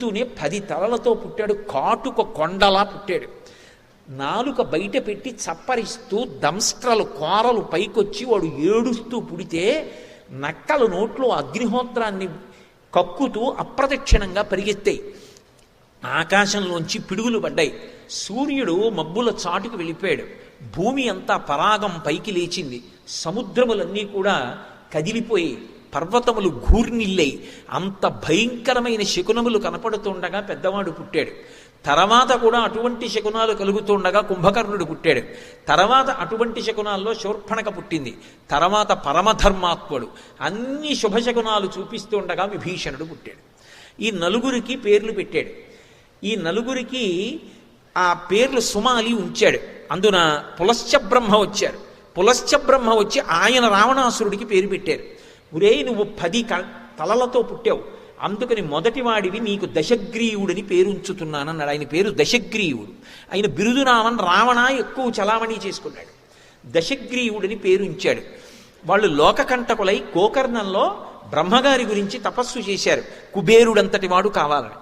తూనే 10 తలలతో పుట్టాడు, కాటుక కొండలా పుట్టాడు. నాలుక బయట పెట్టి చప్పరిస్తూ దంస్ట్రలు కోరలు పైకొచ్చి వాడు ఏడుస్తూ పుడితే నక్కలు నోట్లో అగ్నిహోత్రాన్ని కక్కుతూ అప్రదక్షిణంగా పరిగెత్తాయి. ఆకాశంలోంచి పిడుగులు పడ్డాయి. సూర్యుడు మబ్బుల చాటుకు వెళ్ళిపోయాడు. భూమి అంతా పరాగం పైకి లేచింది. సముద్రములన్నీ కూడా కదిలిపోయి పర్వతములు ఘూర్నిల్లై అంత భయంకరమైన శకునములు కనపడుతుండగా పెద్దవాడు పుట్టాడు. తర్వాత కూడా అటువంటి శకునాలు కలుగుతుండగా కుంభకర్ణుడు పుట్టాడు. తర్వాత అటువంటి శకునాల్లో శూర్పణక పుట్టింది. తర్వాత పరమధర్మాత్ముడు అన్ని శుభశకునాలు చూపిస్తుండగా విభీషణుడు పుట్టాడు. ఈ నలుగురికి పేర్లు పెట్టాడు. ఈ నలుగురికి ఆ పేర్లు సుమాలి ఉంచాడు. అందున పులశ్చ బ్రహ్మ వచ్చారు. పులశ్చ బ్రహ్మ వచ్చి ఆయన రావణాసురుడికి పేరు పెట్టారు. ఒరే, నువ్వు 10 తలలతో పుట్టావు, అందుకని మొదటివాడివి నీకు దశగ్రీవుడని పేరు ఉంచుతున్నానన్నాడు. ఆయన పేరు దశగ్రీవుడు. ఆయన బిరుదునామం రావణ ఎక్కువ చలామణి చేసుకున్నాడు. దశగ్రీవుడని పేరు ఉంచాడు. వాళ్ళు లోకకంటకులై గోకర్ణంలో బ్రహ్మగారి గురించి తపస్సు చేశారు, కుబేరుడంతటి వాడు కావాలని.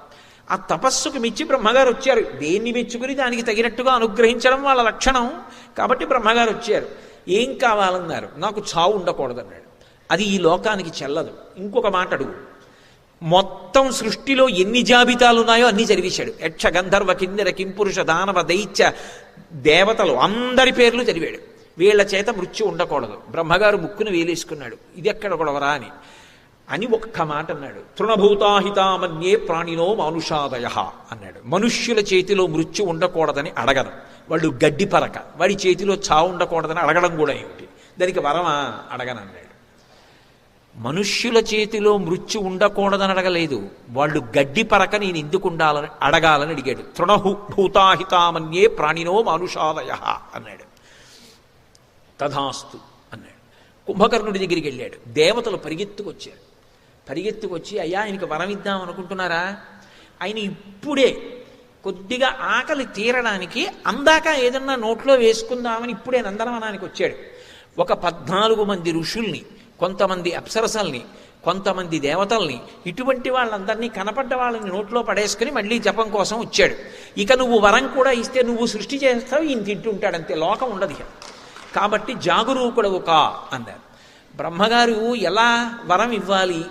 ఆ తపస్సుకు మెచ్చి బ్రహ్మగారు వచ్చారు. దేన్ని మెచ్చుకుని దానికి తగినట్టుగా అనుగ్రహించడం వాళ్ళ లక్షణం. కాబట్టి బ్రహ్మగారు వచ్చారు. ఏం కావాలన్నారు? నాకు చావు ఉండకూడదన్నాడు. అది ఈ లోకానికి చెల్లదు. ఇంకొక మాట అడుగు, మొత్తం సృష్టిలో ఎన్ని జాబితాలు ఉన్నాయో అన్నీ చదివేశాడు. యక్ష గంధర్వ కిన్నెర కింపురుష దానవ దైత్య దేవతలు అందరి పేర్లు చదివాడు. వీళ్ళ చేత మృత్యు ఉండకూడదు. బ్రహ్మగారు ముక్కును వేలేసుకున్నాడు. ఇది ఎక్కడ గొడవరా అని ఒక్క మాట అన్నాడు. తృణభూతాహితామన్యే ప్రాణినో మానుషాదయ అన్నాడు. మనుష్యుల చేతిలో మృత్యు ఉండకూడదని అడగను. వాళ్ళు గడ్డి పరక, వాడి చేతిలో చావు ఉండకూడదని అడగడం కూడా ఏమిటి? దానికి వరమా? అడగనన్నాడు. మనుష్యుల చేతిలో మృత్యు ఉండకూడదని అడగలేదు. వాళ్ళు గడ్డి పరక నేను ఎందుకు ఉండాలని అడగాలని అడిగాడు. తృణభూతాహితామన్యే ప్రాణినో మానుషాదయ అన్నాడు. తథాస్తు అన్నాడు. కుంభకర్ణుడి దగ్గరికి వెళ్ళాడు. దేవతలు పరిగెత్తుకొచ్చారు. పరిగెత్తుకొచ్చి, అయ్యా ఆయనకి వరం ఇద్దాం అనుకుంటున్నారా? ఆయన ఇప్పుడే కొద్దిగా ఆకలి తీరడానికి అందాక ఏదన్నా నోట్లో వేసుకుందామని ఇప్పుడే నందనవనానికి వచ్చాడు. ఒక 14 మంది ఋషుల్ని, కొంతమంది అప్సరసల్ని, కొంతమంది దేవతల్ని, ఇటువంటి వాళ్ళందరినీ కనపడ్డ వాళ్ళని నోట్లో పడేసుకుని మళ్ళీ జపం కోసం వచ్చాడు. ఇక నువ్వు వరం కూడా ఇస్తే నువ్వు సృష్టి చేస్తావు, ఈయన తింటుంటాడు, అంతే, లోకం ఉండదు. కాబట్టి జాగరూకుడవు కా అన్నారు. బ్రహ్మగారు ఎలా వరం ఇవ్వాలి?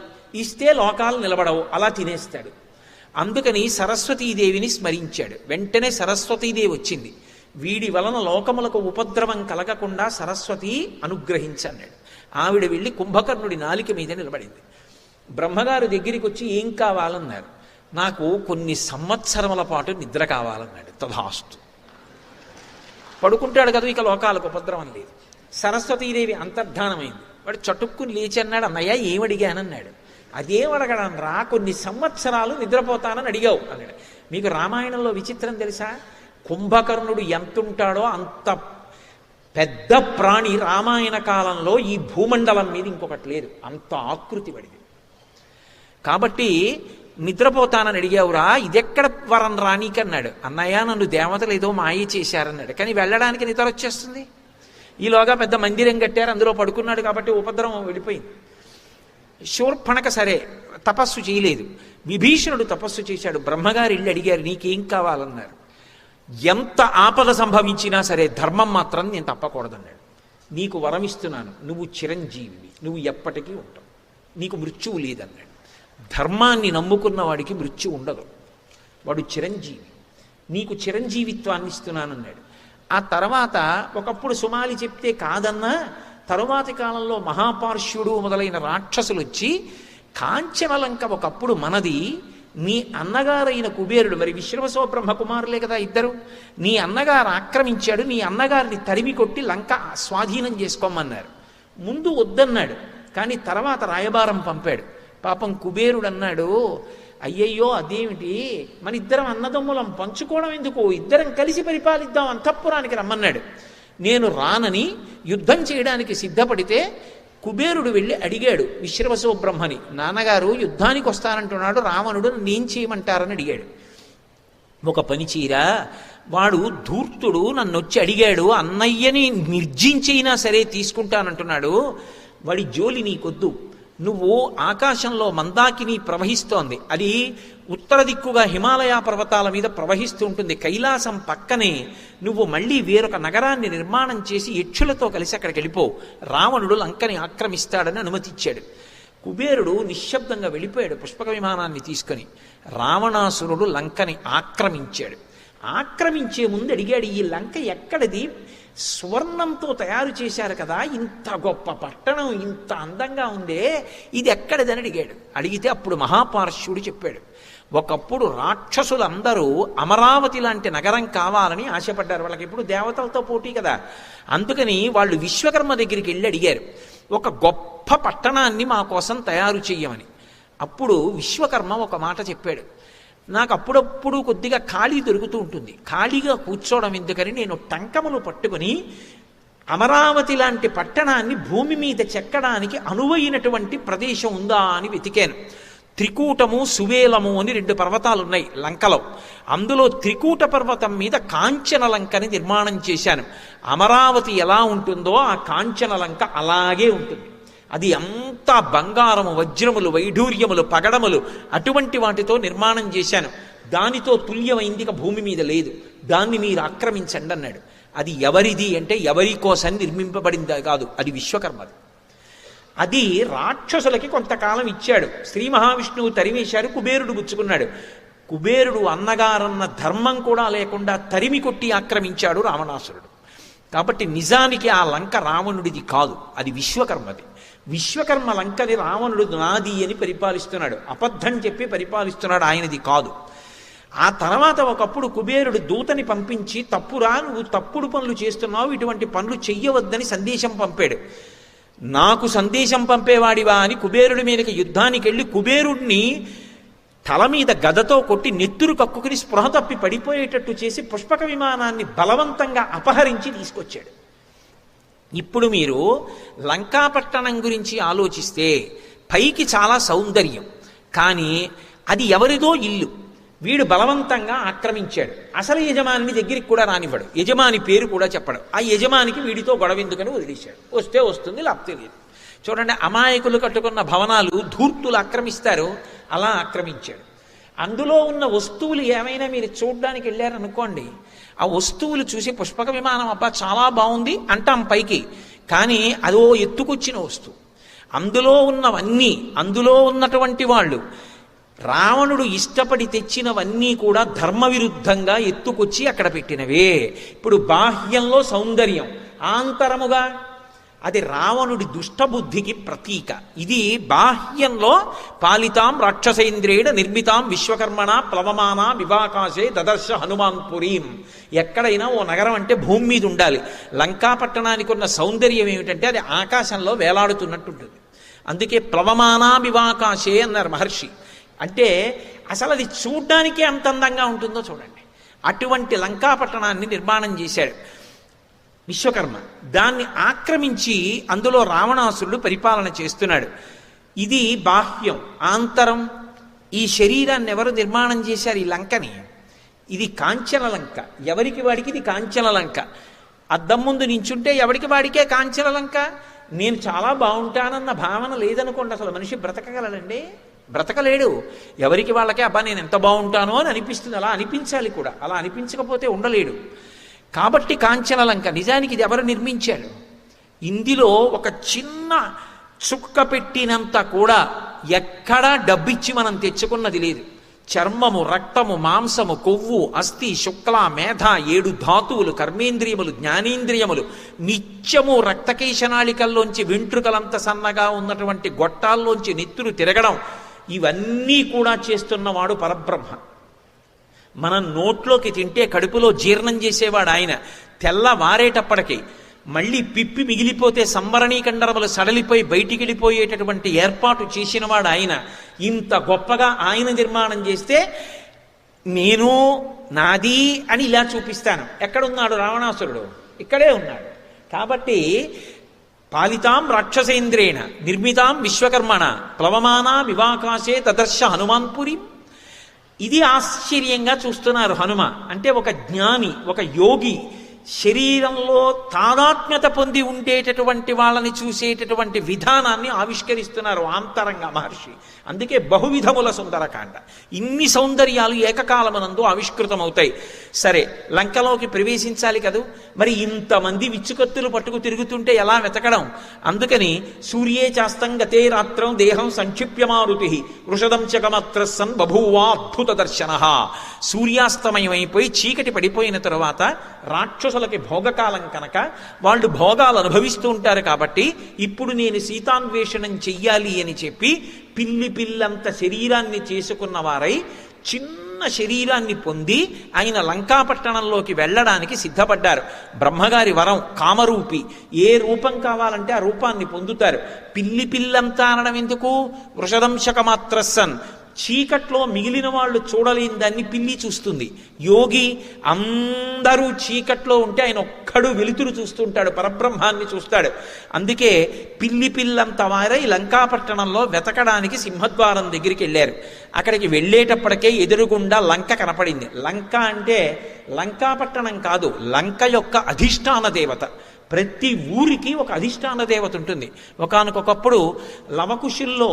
ఇస్తే లోకాలు నిలబడవు, అలా తినేస్తాడు. అందుకని సరస్వతీదేవిని స్మరించాడు. వెంటనే సరస్వతీదేవి వచ్చింది. వీడి వలన లోకములకు ఉపద్రవం కలగకుండా సరస్వతి అనుగ్రహించన్నాడు. ఆవిడ వెళ్ళి కుంభకర్ణుడి నాలిక మీద నిలబడింది. బ్రహ్మగారు దగ్గరికి వచ్చి ఏం కావాలన్నారు? నాకు కొన్ని సంవత్సరముల పాటు నిద్ర కావాలన్నాడు. తథాస్తు. పడుకుంటాడు కదా, ఇక లోకాలకు ఉపద్రవం లేదు. సరస్వతీదేవి అంతర్ధానమైంది. వాడు చటుక్కుని లేచి అన్నాడు, అన్నయ్య ఏమడిగానన్నాడు. అదేం అడగడం రా, కొన్ని సంవత్సరాలు నిద్రపోతానని అడిగావు అన్నాడు. మీకు రామాయణంలో విచిత్రం తెలుసా? కుంభకర్ణుడు ఎంతుంటాడో అంత పెద్ద ప్రాణి రామాయణ కాలంలో ఈ భూమండలం మీద ఇంకొకటి లేదు. అంత ఆకృతి పడింది. కాబట్టి నిద్రపోతానని అడిగావురా, ఇదెక్కడ వరం రానీకన్నాడు. అన్నయ్య నన్ను దేవతలు ఏదో మాయ చేశారన్నాడు. కానీ వెళ్ళడానికి నిద్ర వచ్చేస్తుంది. ఈలోగా పెద్ద మందిరం కట్టారు, అందులో పడుకున్నాడు కాబట్టి ఉపద్రవం వెళ్ళిపోయింది. శూర్పణక సరే తపస్సు చేయలేదు. విభీషణుడు తపస్సు చేశాడు. బ్రహ్మగారు ఇల్లు అడిగారు, నీకేం కావాలన్నారు. ఎంత ఆపద సంభవించినా సరే ధర్మం మాత్రం నేను తప్పకూడదన్నాడు. నీకు వరం ఇస్తున్నాను, నువ్వు చిరంజీవివి, నువ్వు ఎప్పటికీ ఉంటావు, నీకు మృత్యువు లేదన్నాడు. ధర్మాన్ని నమ్ముకున్న వాడికి మృత్యు ఉండదు, వాడు చిరంజీవి, నీకు చిరంజీవిత్వాన్ని ఇస్తున్నానన్నాడు. ఆ తర్వాత ఒకప్పుడు సుమాలి చెప్తే కాదన్నా, తరువాతి కాలంలో మహాపార్శ్వుడు మొదలైన రాక్షసులు వచ్చి కాంచనలంక ఒకప్పుడు మనది, నీ అన్నగారైన కుబేరుడు, మరి విశ్రవసో బ్రహ్మ కుమారులే కదా ఇద్దరు, నీ అన్నగారు ఆక్రమించాడు, నీ అన్నగారిని తరిమి కొట్టి లంక స్వాధీనం చేసుకోమన్నారు. ముందు వద్దన్నాడు, కానీ తర్వాత రాయబారం పంపాడు. పాపం కుబేరుడు అన్నాడు, అయ్యయ్యో అదేమిటి, మన ఇద్దరం అన్నదమ్ములం, పంచుకోవడం ఎందుకు, ఇద్దరం కలిసి పరిపాలిద్దాం, అంతఃపురానికి రమ్మన్నాడు. నేను రానని యుద్ధం చేయడానికి సిద్ధపడితే కుబేరుడు వెళ్ళి అడిగాడు విశ్రవసో బ్రహ్మని, నాన్నగారు యుద్ధానికి వస్తానంటున్నాడు, రావణుడు నేను చేయమంటారని అడిగాడు. ఒక పని చీరా, వాడు ధూర్తుడు, నన్ను వచ్చి అడిగాడు, అన్నయ్యని నిర్జించైనా సరే తీసుకుంటానంటున్నాడు, వాడి జోలి నీకొద్దు, నువ్వు ఆకాశంలో మందాకిని ప్రవహిస్తోంది, అది ఉత్తర దిక్కుగా హిమాలయ పర్వతాల మీద ప్రవహిస్తూ ఉంటుంది. కైలాసం పక్కనే నువ్వు మళ్ళీ వేరొక నగరాన్ని నిర్మాణం చేసి యక్షులతో కలిసి అక్కడికి వెళ్ళిపో, రావణుడు లంకని ఆక్రమిస్తాడని అనుమతిచ్చాడు. కుబేరుడు నిశ్శబ్దంగా వెళ్ళిపోయాడు పుష్పక విమానాన్ని తీసుకొని. రావణాసురుడు లంకని ఆక్రమించాడు. ఆక్రమించే ముందు అడిగాడు, ఈ లంక ఎక్కడిది? స్వర్ణంతో తయారు చేశారు కదా, ఇంత గొప్ప పట్టణం, ఇంత అందంగా ఉందే, ఇది ఎక్కడిదని అడిగాడు. అడిగితే అప్పుడు మహాపార్శ్వుడు చెప్పాడు, ఒకప్పుడు రాక్షసులందరూ అమరావతి లాంటి నగరం కావాలని ఆశపడ్డారు. వాళ్ళకి ఇప్పుడు దేవతలతో పోటీ కదా, అందుకని వాళ్ళు విశ్వకర్మ దగ్గరికి వెళ్ళి అడిగారు, ఒక గొప్ప పట్టణాన్ని మా కోసం తయారు చెయ్యమని. అప్పుడు విశ్వకర్మ ఒక మాట చెప్పాడు, నాకు అప్పుడప్పుడు కొద్దిగా ఖాళీ దొరుకుతూ ఉంటుంది, ఖాళీగా కూర్చోవడం ఎందుకని నేను టంకములు పట్టుకుని అమరావతి లాంటి పట్టణాన్ని భూమి మీద చెక్కడానికి అనువైనటువంటి ప్రదేశం ఉందా అని వెతికాను. త్రికూటము సువేలము అని 2 పర్వతాలు ఉన్నాయి లంకలో. అందులో త్రికూట పర్వతం మీద కాంచన లంకని నిర్మాణం చేశాను. అమరావతి ఎలా ఉంటుందో ఆ కాంచన లంక అలాగే ఉంటుంది. అది అంతా బంగారము, వజ్రములు, వైఢూర్యములు, పగడములు అటువంటి వాటితో నిర్మాణం చేశాను. దానితో తుల్యమైంది భూమి మీద లేదు, దాన్ని మీరు ఆక్రమించండి అన్నాడు. అది ఎవరిది అంటే ఎవరి కోసం నిర్మింపబడింది కాదు, అది విశ్వకర్మది. అది రాక్షసులకి కొంతకాలం ఇచ్చాడు. శ్రీ మహావిష్ణువు తరిమేశారు, కుబేరుడు పుచ్చుకున్నాడు. కుబేరుడు అన్నగారన్న ధర్మం కూడా లేకుండా తరిమి కొట్టి ఆక్రమించాడు రావణాసురుడు. కాబట్టి నిజానికి ఆ లంక రావణుడిది కాదు, అది విశ్వకర్మది. విశ్వకర్మ లంకని రావణుడు నాది అని పరిపాలిస్తున్నాడు, అబద్ధం చెప్పి పరిపాలిస్తున్నాడు, ఆయనది కాదు. ఆ తర్వాత ఒకప్పుడు కుబేరుడు దూతని పంపించి, తప్పురా, నువ్వు తప్పుడు పనులు చేస్తున్నావు, ఇటువంటి పనులు చెయ్యవద్దని సందేశం పంపాడు. నాకు సందేశం పంపేవాడివా అని కుబేరుడి మీదకి యుద్ధానికి వెళ్ళి కుబేరుడిని తల మీద గదతో కొట్టి నెత్తురు కక్కుకుని స్పృహ తప్పి పడిపోయేటట్టు చేసి పుష్పక విమానాన్ని బలవంతంగా అపహరించి తీసుకొచ్చాడు. ఇప్పుడు మీరు లంకాపట్టణం గురించి ఆలోచిస్తే పైకి చాలా సౌందర్యం, కానీ అది ఎవరిదో ఇల్లు, వీడు బలవంతంగా ఆక్రమించాడు. అసలు యజమాని దగ్గరికి కూడా రానివ్వడు, యజమాని పేరు కూడా చెప్పడు. ఆ యజమానికి వీడితో గొడవ ఎందుకని వదిలేశాడు. వస్తే వస్తుంది, లేకపోతే లేదు. చూడండి, అమాయకులు కట్టుకున్న భవనాలు ధూర్తులు ఆక్రమిస్తారు, అలా ఆక్రమించాడు. అందులో ఉన్న వస్తువులు ఏమైనా మీరు చూడ్డానికి వెళ్ళారనుకోండి, ఆ వస్తువులు చూసి పుష్పక విమానం అబ్బా చాలా బాగుంది అంటాం పైకి, కానీ అదో ఎత్తుకొచ్చిన వస్తువు. అందులో ఉన్నవన్నీ, అందులో ఉన్నటువంటి వాళ్ళు రావణుడు ఇష్టపడి తెచ్చినవన్నీ కూడా ధర్మ విరుద్ధంగా ఎత్తుకొచ్చి అక్కడ పెట్టినవే. ఇప్పుడు బాహ్యంలో సౌందర్యం, ఆంతరముగా అది రావణుడి దుష్టబుద్ధికి ప్రతీక. ఇది బాహ్యంలో పాలితాం రాక్షసేంద్రేణ నిర్మితాం విశ్వకర్మణ ప్లవమాన వివాకాశే దదర్శ హనుమాన్ పురీం. ఎక్కడైనా ఓ నగరం అంటే భూమి మీద ఉండాలి. లంకాపట్టణానికి ఉన్న సౌందర్యం ఏమిటంటే అది ఆకాశంలో వేలాడుతున్నట్టుంటుంది. అందుకే ప్లవమానా వివాకాశే అన్నారు మహర్షి. అంటే అసలు అది చూడ్డానికే అంత అందంగా ఉంటుందో చూడండి. అటువంటి లంకాపట్టణాన్ని నిర్మాణం చేశాడు విశ్వకర్మ. దాన్ని ఆక్రమించి అందులో రావణాసురుడు పరిపాలన చేస్తున్నాడు. ఇది బాహ్యం. ఆంతరం, ఈ శరీరాన్ని ఎవరు నిర్మాణం చేశారు ఈ లంకని? ఇది కాంచన లంక, ఎవరికి వాడికి ఇది కాంచన లంక. అద్దం ముందు నించుంటే ఎవరికి వాడికే కాంచన లంక. నేను చాలా బాగుంటానన్న భావన లేదనుకోండి, అసలు మనిషి బ్రతకగలడండి? బ్రతకలేడు. ఎవరికి వాళ్ళకే అబ్బా నేను ఎంత బాగుంటానో అని అనిపిస్తుంది, అలా అనిపించాలి కూడా, అలా అనిపించకపోతే ఉండలేడు. కాబట్టి కాంచన లంక నిజానికి ఇది ఎవరు నిర్మించాడు? ఇందులో ఒక చిన్న చుక్క పెట్టినంత కూడా ఎక్కడా డబ్బిచ్చి మనం తెచ్చుకున్నది లేదు. చర్మము, రక్తము, మాంసము, కొవ్వు, అస్థి, శుక్ల, మేధ, 7 ధాతువులు, కర్మేంద్రియములు, జ్ఞానేంద్రియములు, నిత్యము రక్తకేశనాళికల్లోంచి వెంట్రుకలంత సన్నగా ఉన్నటువంటి గొట్టాల్లోంచి నెత్తురు తిరగడం, ఇవన్నీ కూడా చేస్తున్నవాడు పరబ్రహ్మ. మనం నోట్లోకి తింటే కడుపులో జీర్ణం చేసేవాడు ఆయన. తెల్లవారేటప్పటికి మళ్ళీ పిప్పి మిగిలిపోతే సంవరణీ కండరములు సడలిపోయి బయటికి వెళ్ళిపోయేటటువంటి ఏర్పాటు చేసినవాడు ఆయన. ఇంత గొప్పగా ఆయన నిర్మాణం చేస్తే నేను నాది అని ఇలా చూపిస్తాను. ఎక్కడున్నాడు రావణాసురుడు? ఇక్కడే ఉన్నాడు. కాబట్టి పాలితాం రాక్షసేంద్రేణ నిర్మితాం విశ్వకర్మణ ప్లవమానా వివాకాశే దదర్శ హనుమాన్పురి. ఇది ఆశ్చర్యంగా చూస్తున్నారు హనుమ. అంటే ఒక జ్ఞాని, ఒక యోగి శరీరంలో తాదాత్మ్యత పొంది ఉండేటటువంటి వాళ్ళని చూసేటటువంటి విధానాన్ని ఆవిష్కరిస్తున్నారు ఆంతరంగ మహర్షి. అందుకే బహువిధముల సుందరకాండ. ఇన్ని సౌందర్యాలు ఏకకాలమునందు ఆవిష్కృతమవుతాయి. సరే, లంకలోకి ప్రవేశించాలి కదూ, మరి ఇంతమంది విచ్చుకత్తులు పట్టుకు తిరుగుతుంటే ఎలా వెతకడం? అందుకని సూర్యే చాస్తం గతే రాత్రం దేహం సంక్షిప్యమారుతి వృషదంశకమత్రస్సన్ బభూవా అద్భుత దర్శన. సూర్యాస్తమయమైపోయి చీకటి పడిపోయిన తరువాత రాక్షసులకి భోగకాలం కనుక వాళ్ళు భోగాలు అనుభవిస్తూ ఉంటారు. కాబట్టి ఇప్పుడు నేను సీతాన్వేషణం చెయ్యాలి అని చెప్పి పిల్లంత శరీరాన్ని చేసుకున్న వారై చిన్న శరీరాన్ని పొంది ఆయన లంకాపట్టణంలోకి వెళ్ళడానికి సిద్ధపడ్డారు. బ్రహ్మగారి వరం కామరూపి. ఏ రూపం కావాలంటే ఆ రూపాన్ని పొందుతారు. పిల్లంతా అనడం ఎందుకు? వృషదంశకమాత్రస్సన్, చీకట్లో మిగిలిన వాళ్ళు చూడలేని దాన్ని పిల్లి చూస్తుంది. యోగి అందరూ చీకట్లో ఉంటే ఆయన ఒక్కడు వెలుతురు చూస్తుంటాడు, పరబ్రహ్మాన్ని చూస్తాడు. అందుకే పిల్లంత వారై లంకాపట్టణంలో వెతకడానికి సింహద్వారం దగ్గరికి వెళ్ళారు. అక్కడికి వెళ్ళేటప్పటికే ఎదురుగుండా లంక కనపడింది. లంక అంటే లంకాపట్టణం కాదు, లంక యొక్క అధిష్టాన దేవత. ప్రతి ఊరికి ఒక అధిష్టాన దేవత ఉంటుంది. ఒకానొకప్పుడు లవకుశుల్లో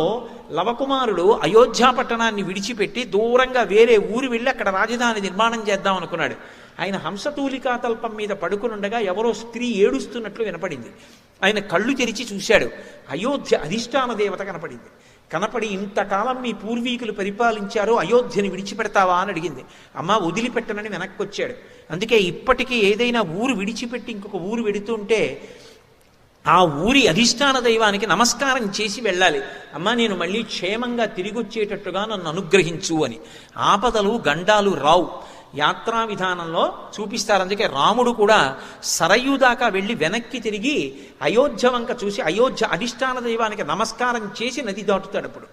లవకుమారుడు అయోధ్య పట్టణాన్ని విడిచిపెట్టి దూరంగా వేరే ఊరు వెళ్ళి అక్కడ రాజధాని నిర్మాణం చేద్దాం అనుకున్నాడు. ఆయన హంసతూలికా తల్పం మీద పడుకునుండగా ఎవరో స్త్రీ ఏడుస్తున్నట్లు వినపడింది. ఆయన కళ్ళు తెరిచి చూశాడు. అయోధ్య అధిష్టాన దేవత కనపడింది. కనపడి, ఇంతకాలం మీ పూర్వీకులు పరిపాలించారో అయోధ్యని విడిచిపెడతావా అని అడిగింది. అమ్మ, వదిలిపెట్టనని వెనక్కి వచ్చాడు. అందుకే ఇప్పటికీ ఏదైనా ఊరు విడిచిపెట్టి ఇంకొక ఊరు వెడుతుంటే ఆ ఊరి అధిష్టాన దైవానికి నమస్కారం చేసి వెళ్ళాలి. అమ్మ, నేను మళ్ళీ క్షేమంగా తిరిగి వచ్చేటట్టుగా నన్ను అనుగ్రహించు అని. ఆపదలు గండాలు రావు. యాత్రా విధానంలో చూపిస్తారు. అందుకే రాముడు కూడా సరయూ దాకా వెళ్ళి వెనక్కి తిరిగి అయోధ్య వంక చూసి అయోధ్య అధిష్టాన దైవానికి నమస్కారం చేసి నది దాటుతాడు అప్పుడు.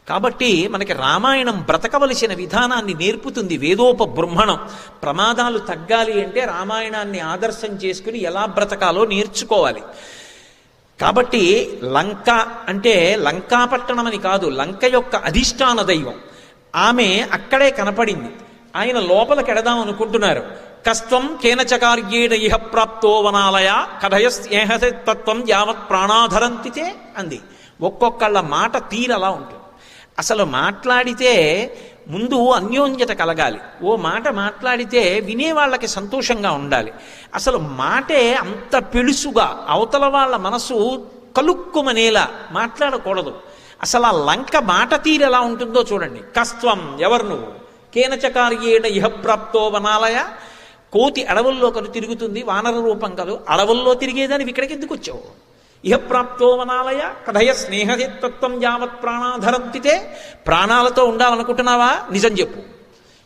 కాబట్టి మనకి రామాయణం బ్రతకవలసిన విధానాన్ని నేర్పుతుంది. వేదోపబృంహణం. ప్రమాదాలు తగ్గాలి అంటే రామాయణాన్ని ఆదర్శం చేసుకుని ఎలా బ్రతకాలో నేర్చుకోవాలి. కాబట్టి లంక అంటే లంకాపట్టణం అని కాదు, లంక యొక్క అధిష్టాన దైవం. ఆమె అక్కడే కనపడింది. ఆయన లోపలికి ఎడదాం అనుకుంటున్నారు. కస్త్వం కేనచకార్యేణ ఇహ ప్రాప్తో వనాలయ కథయస్నేహతత్వం యావత్ ప్రాణాధరంతితే అంది. ఒక్కొక్కళ్ళ మాట తీరలా ఉంటుంది. అసలు మాట్లాడితే ముందు అన్యోన్యత కలగాలి. ఓ మాట మాట్లాడితే వినేవాళ్ళకి సంతోషంగా ఉండాలి. అసలు మాటే అంత పెళుసుగా అవతల వాళ్ళ మనసు కలుక్కుమనేలా మాట్లాడకూడదు. అసలు ఆ లంక మాట తీరు ఎలా ఉంటుందో చూడండి. కస్త్వం, ఎవరు నువ్వు? కేనచకార్యేణ ఇహ ప్రాప్తో వనాలయ. కోతి అడవుల్లో కను తిరుగుతుంది, వానర రూపం కలు. అడవుల్లో తిరిగేదాన్ని ఇక్కడికి ఎందుకు వచ్చావు? ఇహ ప్రాప్తో వనాలయ కథయ స్నేహతత్వం యావత్ ప్రాణాధరంతితే. ప్రాణాలతో ఉండాలనుకుంటున్నావా? నిజం చెప్పు.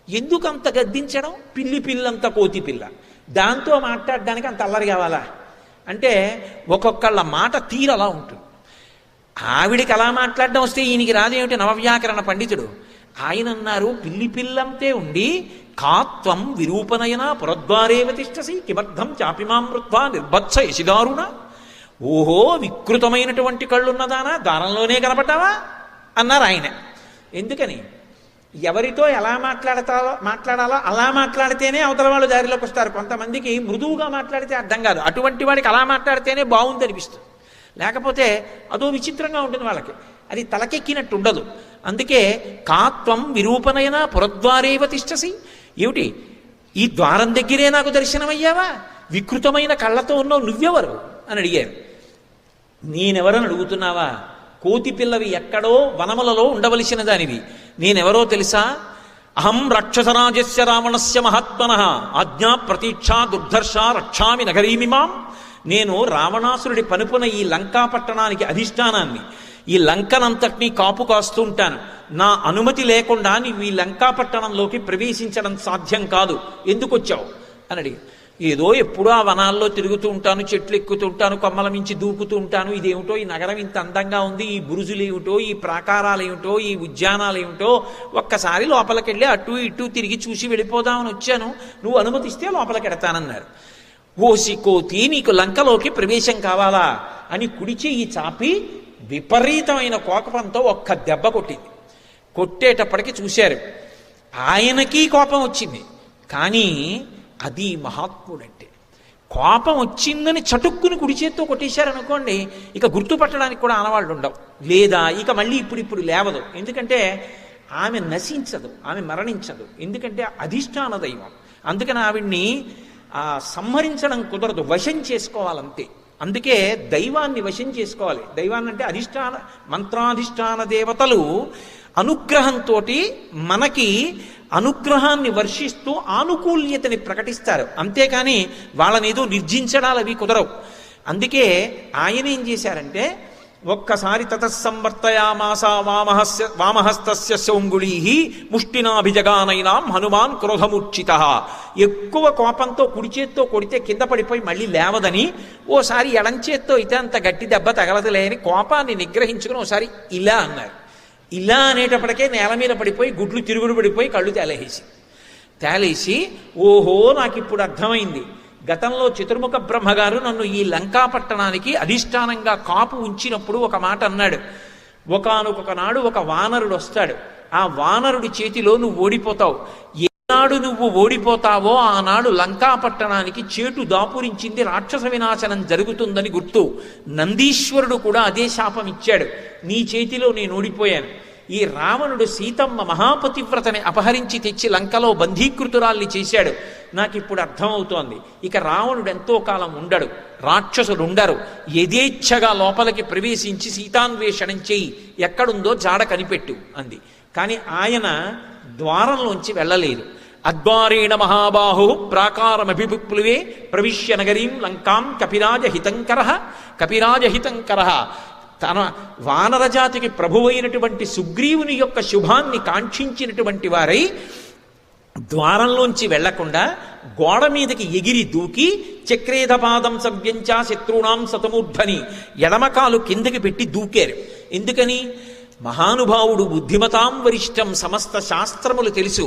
ఎందుకంత గద్దించడం? పిల్లంత కోతి పిల్ల, దాంతో మాట్లాడడానికి అంత అల్లరి కావాలా? అంటే ఒక్కొక్కళ్ళ మాట తీరలా ఉంటుంది. ఆవిడికి అలా మాట్లాడడం వస్తే ఈయనకి రాదేమిటి? నవవ్యాకరణ పండితుడు. ఆయన అన్నారు, పిల్లంతే ఉండి కాత్వం విరూపనయన పురద్వారేవ తిష్టసి కిమర్థం చాపిమామృత్వా నిర్భత్స యశిదారుణ. ఓహో, వికృతమైనటువంటి కళ్ళున్నదానా, దారంలోనే కనపడ్డావా అన్నారు ఆయన. ఎందుకని? ఎవరితో ఎలా మాట్లాడాలో అలా మాట్లాడితేనే అవతల వాళ్ళు దారిలోకి వస్తారు. కొంతమందికి మృదువుగా మాట్లాడితే అర్థం కాదు. అటువంటి వాడికి అలా మాట్లాడితేనే బాగుంది అనిపిస్తుంది. లేకపోతే అదో విచిత్రంగా ఉంటుంది వాళ్ళకి, అది తలకెక్కినట్టు ఉండదు. అందుకే కాత్వం విరూపనైన పురద్వారేవ తిష్టసి. ఏమిటి, ఈ ద్వారం దగ్గరే నాకు దర్శనమయ్యావా? వికృతమైన కళ్ళతో ఉన్నావు, నువ్వెవరు అని అడిగారు. నేనెవరని అడుగుతున్నావా? కోతి పిల్లవి ఎక్కడో వనములలో ఉండవలసిన దానివి. నేనెవరో తెలుసా? అహం రాక్షసరాజస్య రావణస్య మహాత్మనః ఆజ్ఞా ప్రతీక్షా దుర్ధర్ష రక్షామి నగరీమిమాం. నేను రావణాసురుడి పనుపున ఈ లంకాపట్టణానికి అధిష్టానాన్ని, ఈ లంకనంతటినీ కాపు కాస్తూ ఉంటాను. నా అనుమతి లేకుండా నీవు ఈ లంకాపట్టణంలోకి ప్రవేశించడం సాధ్యం కాదు. ఎందుకు వచ్చావు అని అడిగి. ఏదో ఎప్పుడూ ఆ వనాల్లో తిరుగుతూ ఉంటాను, చెట్లు ఎక్కుతూ ఉంటాను, కొమ్మల మించి దూకుతూ ఉంటాను. ఇదేమిటో ఈ నగరం ఇంత అందంగా ఉంది, ఈ బురుజులు ఏమిటో, ఈ ప్రాకారాలు ఏమిటో, ఈ ఉద్యానాలు ఏమిటో, ఒక్కసారి లోపలికెళ్ళి అటు ఇటు తిరిగి చూసి వెళ్ళిపోదామని వచ్చాను. నువ్వు అనుమతిస్తే లోపలికెడతానన్నారు. ఓసి కోతి, నీకు లంకలోకి ప్రవేశం కావాలా అని కుడి చెయ్యి చాపి విపరీతమైన కోపంతో ఒక్క దెబ్బ కొట్టింది. కొట్టేటప్పటికి చూశారు, ఆయనకి కోపం వచ్చింది. కానీ అది మహాత్ముడంటే. కోపం వచ్చిందని చటుక్కుని కుడి చేత్తో కొట్టేశారనుకోండి, ఇక గుర్తుపట్టడానికి కూడా ఆనవాళ్ళు ఉండవు. లేదా ఇక మళ్ళీ ఇప్పుడు లేవదు. ఎందుకంటే ఆమె నశించదు, ఆమె మరణించదు. ఎందుకంటే అధిష్టాన దైవం. అందుకని ఆవిడ్ని సంహరించడం కుదరదు, వశం చేసుకోవాలంతే. అందుకే దైవాన్ని వశం చేసుకోవాలి. దైవాన్ని అంటే అధిష్టాన మంత్రాధిష్టాన దేవతలు అనుగ్రహంతో మనకి అనుగ్రహాన్ని వర్షిస్తూ ఆనుకూల్యతని ప్రకటిస్తారు. అంతేకాని వాళ్ళని ఏదో నిర్జించడాలు అవి కుదరవు. అందుకే ఆయన ఏం చేశారంటే, ఒక్కసారి తతస్సంవర్తయామాస వామహస్తస్య శౌంగుళీ ముష్టినాభిజగానైనాం హనుమాన్ క్రోధమూర్ఛిత. ఎక్కువ కోపంతో కుడి చేత్తో కొడితే కింద పడిపోయి మళ్ళీ లేవదని, ఓసారి ఎడంచేత్తో అయితే అంత గట్టి దెబ్బ తగలదులే అని కోపాన్ని నిగ్రహించుకుని ఓసారి ఇలా అన్నారు. ఇలా అనేటప్పటికే నేల మీద పడిపోయి గుడ్లు తిరుగుడు పడిపోయి కళ్ళు తేలేసి ఓహో నాకు ఇప్పుడు అర్థమైంది. గతంలో చతుర్ముఖ బ్రహ్మగారు నన్ను ఈ లంకాపట్టణానికి అధిష్టానంగా కాపు ఉంచినప్పుడు ఒక మాట అన్నాడు. ఒకానొక నాడు ఒక వానరుడు వస్తాడు, ఆ వానరుడి చేతిలో నువ్వు ఓడిపోతావు. ఏనాడు నువ్వు ఓడిపోతావో ఆనాడు లంకాపట్టణానికి చేటు దాపురించింది, రాక్షస వినాశనం జరుగుతుందని గుర్తు. నందీశ్వరుడు కూడా అదే శాపం ఇచ్చాడు, నీ చేతిలో నేను ఓడిపోయాను. ఈ రావణుడు సీతమ్మ మహాపతివ్రతని అపహరించి తెచ్చి లంకలో బంధీకృతురాల్ని చేశాడు. నాకు ఇప్పుడు అర్థమవుతోంది, ఇక రావణుడు ఎంతో కాలం ఉండడు, రాక్షసులు ఉండరు. యథేచ్ఛగా లోపలికి ప్రవేశించి సీతాన్వేషణం చెయ్యి, ఎక్కడుందో జాడ కనిపెట్టు అంది. కానీ ఆయన ద్వారంలోంచి వెళ్ళలేదు. అద్వారేణ మహాబాహు ప్రాకారమభిపుప్లువే ప్రవిశ్య నగరీం లంకాం కపిరాజహితంకర. తన వానరజాతికి ప్రభువైనటువంటి సుగ్రీవుని యొక్క శుభాన్ని కాంక్షించినటువంటి వారై ద్వారంలోంచి వెళ్లకుండా గోడ మీదకి ఎగిరి దూకి చక్రేధపాదం సవ్యంచా శత్రుణాం సతమూర్ధని ఎడమకాలు కిందకి పెట్టి దూకారు. ఎందుకని? మహానుభావుడు బుద్ధిమతాం వరిష్టం, సమస్త శాస్త్రములు తెలుసు.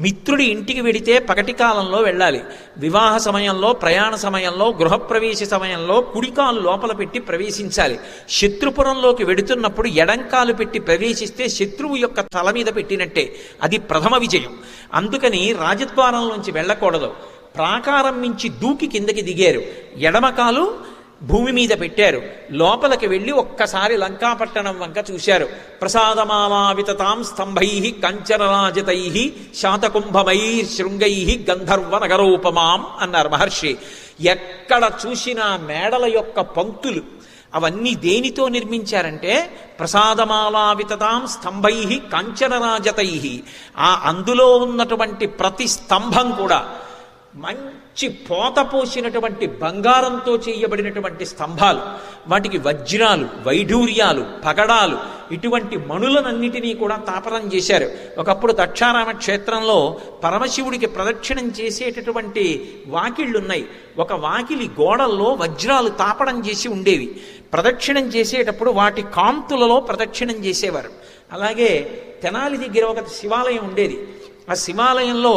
మిత్రుడి ఇంటికి వెడితే పగటి కాలంలో వెళ్ళాలి. వివాహ సమయంలో, ప్రయాణ సమయంలో, గృహప్రవేశ సమయంలో కుడికాలు లోపల పెట్టి ప్రవేశించాలి. శత్రుపురంలోకి వెడుతున్నప్పుడు ఎడంకాలు పెట్టి ప్రవేశిస్తే శత్రువు యొక్క తల మీద పెట్టినట్టే, అది ప్రథమ విజయం. అందుకని రాజద్వారంలోంచి వెళ్ళకూడదు. ప్రాకారం నుంచి దూకి కిందకి దిగారు, ఎడమకాలు భూమి మీద పెట్టారు. లోపలికి వెళ్ళి ఒక్కసారి లంకాపట్టణం వంక చూశారు. ప్రసాదమాలావితాం స్తంభై కంచనరాజితై శాతకుంభమై శృంగై గంధర్వ నగరోపమాం అన్నారు మహర్షి. ఎక్కడ చూసినా మేడల యొక్క పంక్తులు. అవన్నీ దేనితో నిర్మించారంటే ప్రసాదమాలావితాం స్తంభై కంచనరాజతై. అందులో ఉన్నటువంటి ప్రతి స్తంభం కూడా మంచి పోత పోసినటువంటి బంగారంతో చేయబడినటువంటి స్తంభాలు. వాటికి వజ్రాలు, వైఢూర్యాలు, పగడాలు, ఇటువంటి మణులనన్నిటినీ కూడా తాపనం చేశారు. ఒకప్పుడు దక్షారామ క్షేత్రంలో పరమశివుడికి ప్రదక్షిణం చేసేటటువంటి వాకిళ్ళున్నాయి. ఒక వాకిలి గోడల్లో వజ్రాలు తాపడం చేసి ఉండేవి. ప్రదక్షిణం చేసేటప్పుడు వాటి కాంతులలో ప్రదక్షిణం చేసేవారు. అలాగే తెనాలి దగ్గర ఒక శివాలయం ఉండేది. ఆ శివాలయంలో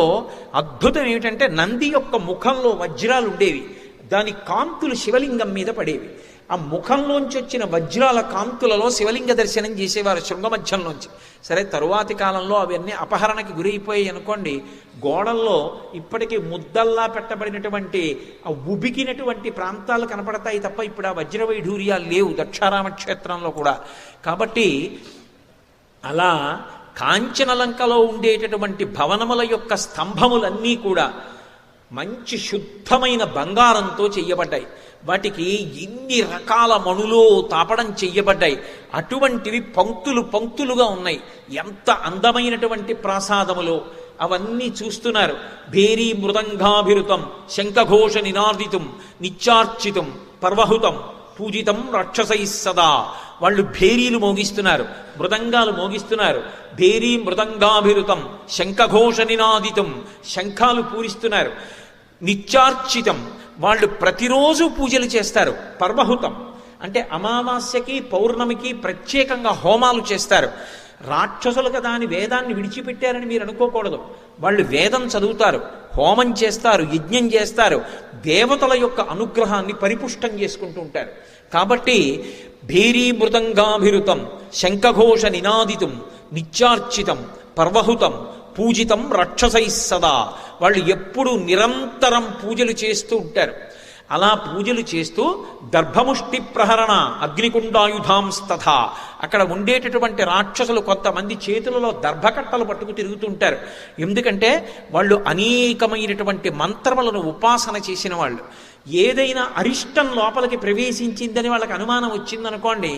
అద్భుతం ఏమిటంటే నంది యొక్క ముఖంలో వజ్రాలు ఉండేవి. దాని కాంతులు శివలింగం మీద పడేవి. ఆ ముఖంలోంచి వచ్చిన వజ్రాల కాంతులలో శివలింగ దర్శనం చేసేవారు శృంగమధ్యంలోంచి. సరే, తరువాతి కాలంలో అవన్నీ అపహరణకి గురైపోయాయి అనుకోండి. గోడల్లో ఇప్పటికీ ముద్దల్లా పెట్టబడినటువంటి ఆ ఉబికినటువంటి ప్రాంతాలు కనపడతాయి తప్ప ఇప్పుడు ఆ వజ్ర వైఢూర్యాలు లేవు దక్షారామ క్షేత్రంలో కూడా. కాబట్టి అలా కాంచనలంకలో ఉండేటటువంటి భవనముల యొక్క స్తంభములన్నీ కూడా మంచి శుద్ధమైన బంగారంతో చెయ్యబడ్డాయి. వాటికి ఎన్ని రకాల మణులో తాపడం చెయ్యబడ్డాయి. అటువంటివి పంక్తులు పంక్తులుగా ఉన్నాయి. ఎంత అందమైనటువంటి ప్రాసాదములో అవన్నీ చూస్తున్నారు. భేరీ మృదంగాభిరుతం శంఖఘోష నినాదితం నిత్యార్చితం పర్వహుతం పూజితం రాక్షసై సదా. వాళ్ళు భేరీలు మోగిస్తున్నారు, మృదంగాలు మోగిస్తున్నారు. భేరీ మృదంగాభిరుతం శంఖఘోష నినాదితం, శంఖాలు పూరిస్తున్నారు. నిత్యార్చితం, వాళ్ళు ప్రతిరోజు పూజలు చేస్తారు. పర్వహుతం అంటే అమావాస్యకి పౌర్ణమికి ప్రత్యేకంగా హోమాలు చేస్తారు. రాక్షసులు కదా అని వేదాన్ని విడిచిపెట్టారని మీరు అనుకోకూడదు. వాళ్ళు వేదం చదువుతారు, హోమం చేస్తారు, యజ్ఞం చేస్తారు, దేవతల యొక్క అనుగ్రహాన్ని పరిపుష్టం చేసుకుంటూ ఉంటారు. కాబట్టి భేరీ మృదంగాభిరుతం శంఖఘోష నినాదితం నిత్యార్చితం పర్వహుతం పూజితం రాక్షసై సదా. వాళ్ళు ఎప్పుడు నిరంతరం పూజలు చేస్తూ ఉంటారు. అలా పూజలు చేస్తూ దర్భముష్టి ప్రహరణ అగ్నికుండాయుధాంస్తథా అక్కడ ఉండేటటువంటి రాక్షసులు కొంతమంది చేతులలో దర్భకట్టలు పట్టుకు తిరుగుతుంటారు. ఎందుకంటే వాళ్ళు అనేకమైనటువంటి మంత్రములను ఉపాసన చేసిన వాళ్ళు. ఏదైనా అరిష్టం లోపలికి ప్రవేశించిందని వాళ్ళకి అనుమానం వచ్చిందనుకోండి,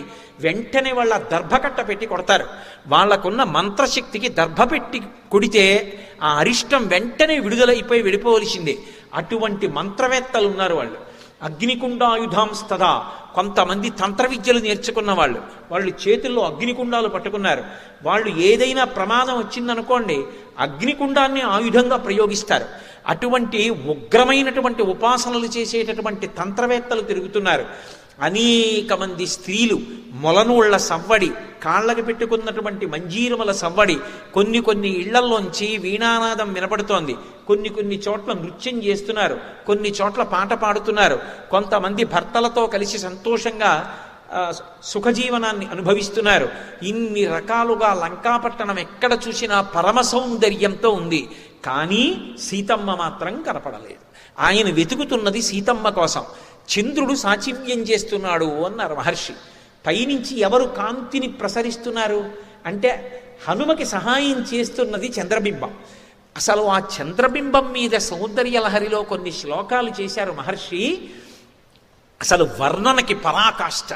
వెంటనే వాళ్ళ దర్భకట్ట పెట్టి కొడతారు. వాళ్లకున్న మంత్రశక్తికి దర్భ పెట్టి కొడితే ఆ అరిష్టం వెంటనే విడుదలైపోయి వెళ్ళిపోవలసిందే. అటువంటి మంత్రవేత్తలు ఉన్నారు వాళ్ళు. అగ్నికుండాయుధాంస్తథా కొంతమంది తంత్ర విద్యలు నేర్చుకున్న వాళ్ళు చేతుల్లో అగ్నికుండాలు పట్టుకున్నారు. వాళ్ళు ఏదైనా ప్రమాదం వచ్చిందనుకోండి, అగ్నికుండాన్ని ఆయుధంగా ప్రయోగిస్తారు. అటువంటి ఉగ్రమైనటువంటి ఉపాసనలు చేసేటటువంటి తంత్రవేత్తలు తిరుగుతున్నారు. అనేక మంది స్త్రీలు మొలనూళ్ల సవ్వడి, కాళ్ళకి పెట్టుకున్నటువంటి మంజీరముల సవ్వడి, కొన్ని ఇళ్లల్లోంచి వీణానాదం వినపడుతోంది. కొన్ని చోట్ల నృత్యం చేస్తున్నారు, కొన్ని చోట్ల పాట పాడుతున్నారు. కొంతమంది భర్తలతో కలిసి సంతోషంగా సుఖజీవనాన్ని అనుభవిస్తున్నారు. ఇన్ని రకాలుగా లంకాపట్టణం ఎక్కడ చూసినా పరమ సౌందర్యంతో ఉంది. కానీ సీతమ్మ మాత్రం కనపడలేదు. ఆయన వెతుకుతున్నది సీతమ్మ కోసం. చంద్రుడు సాచివ్యం చేస్తున్నాడు అన్నారు మహర్షి. పైనుంచి ఎవరు కాంతిని ప్రసరిస్తున్నారు అంటే హనుమకి సహాయం చేస్తున్నది చంద్రబింబం. అసలు ఆ చంద్రబింబం మీద సౌందర్యలహరిలో కొన్ని శ్లోకాలు చేశారు మహర్షి. అసలు వర్ణనకి పరాకాష్ట.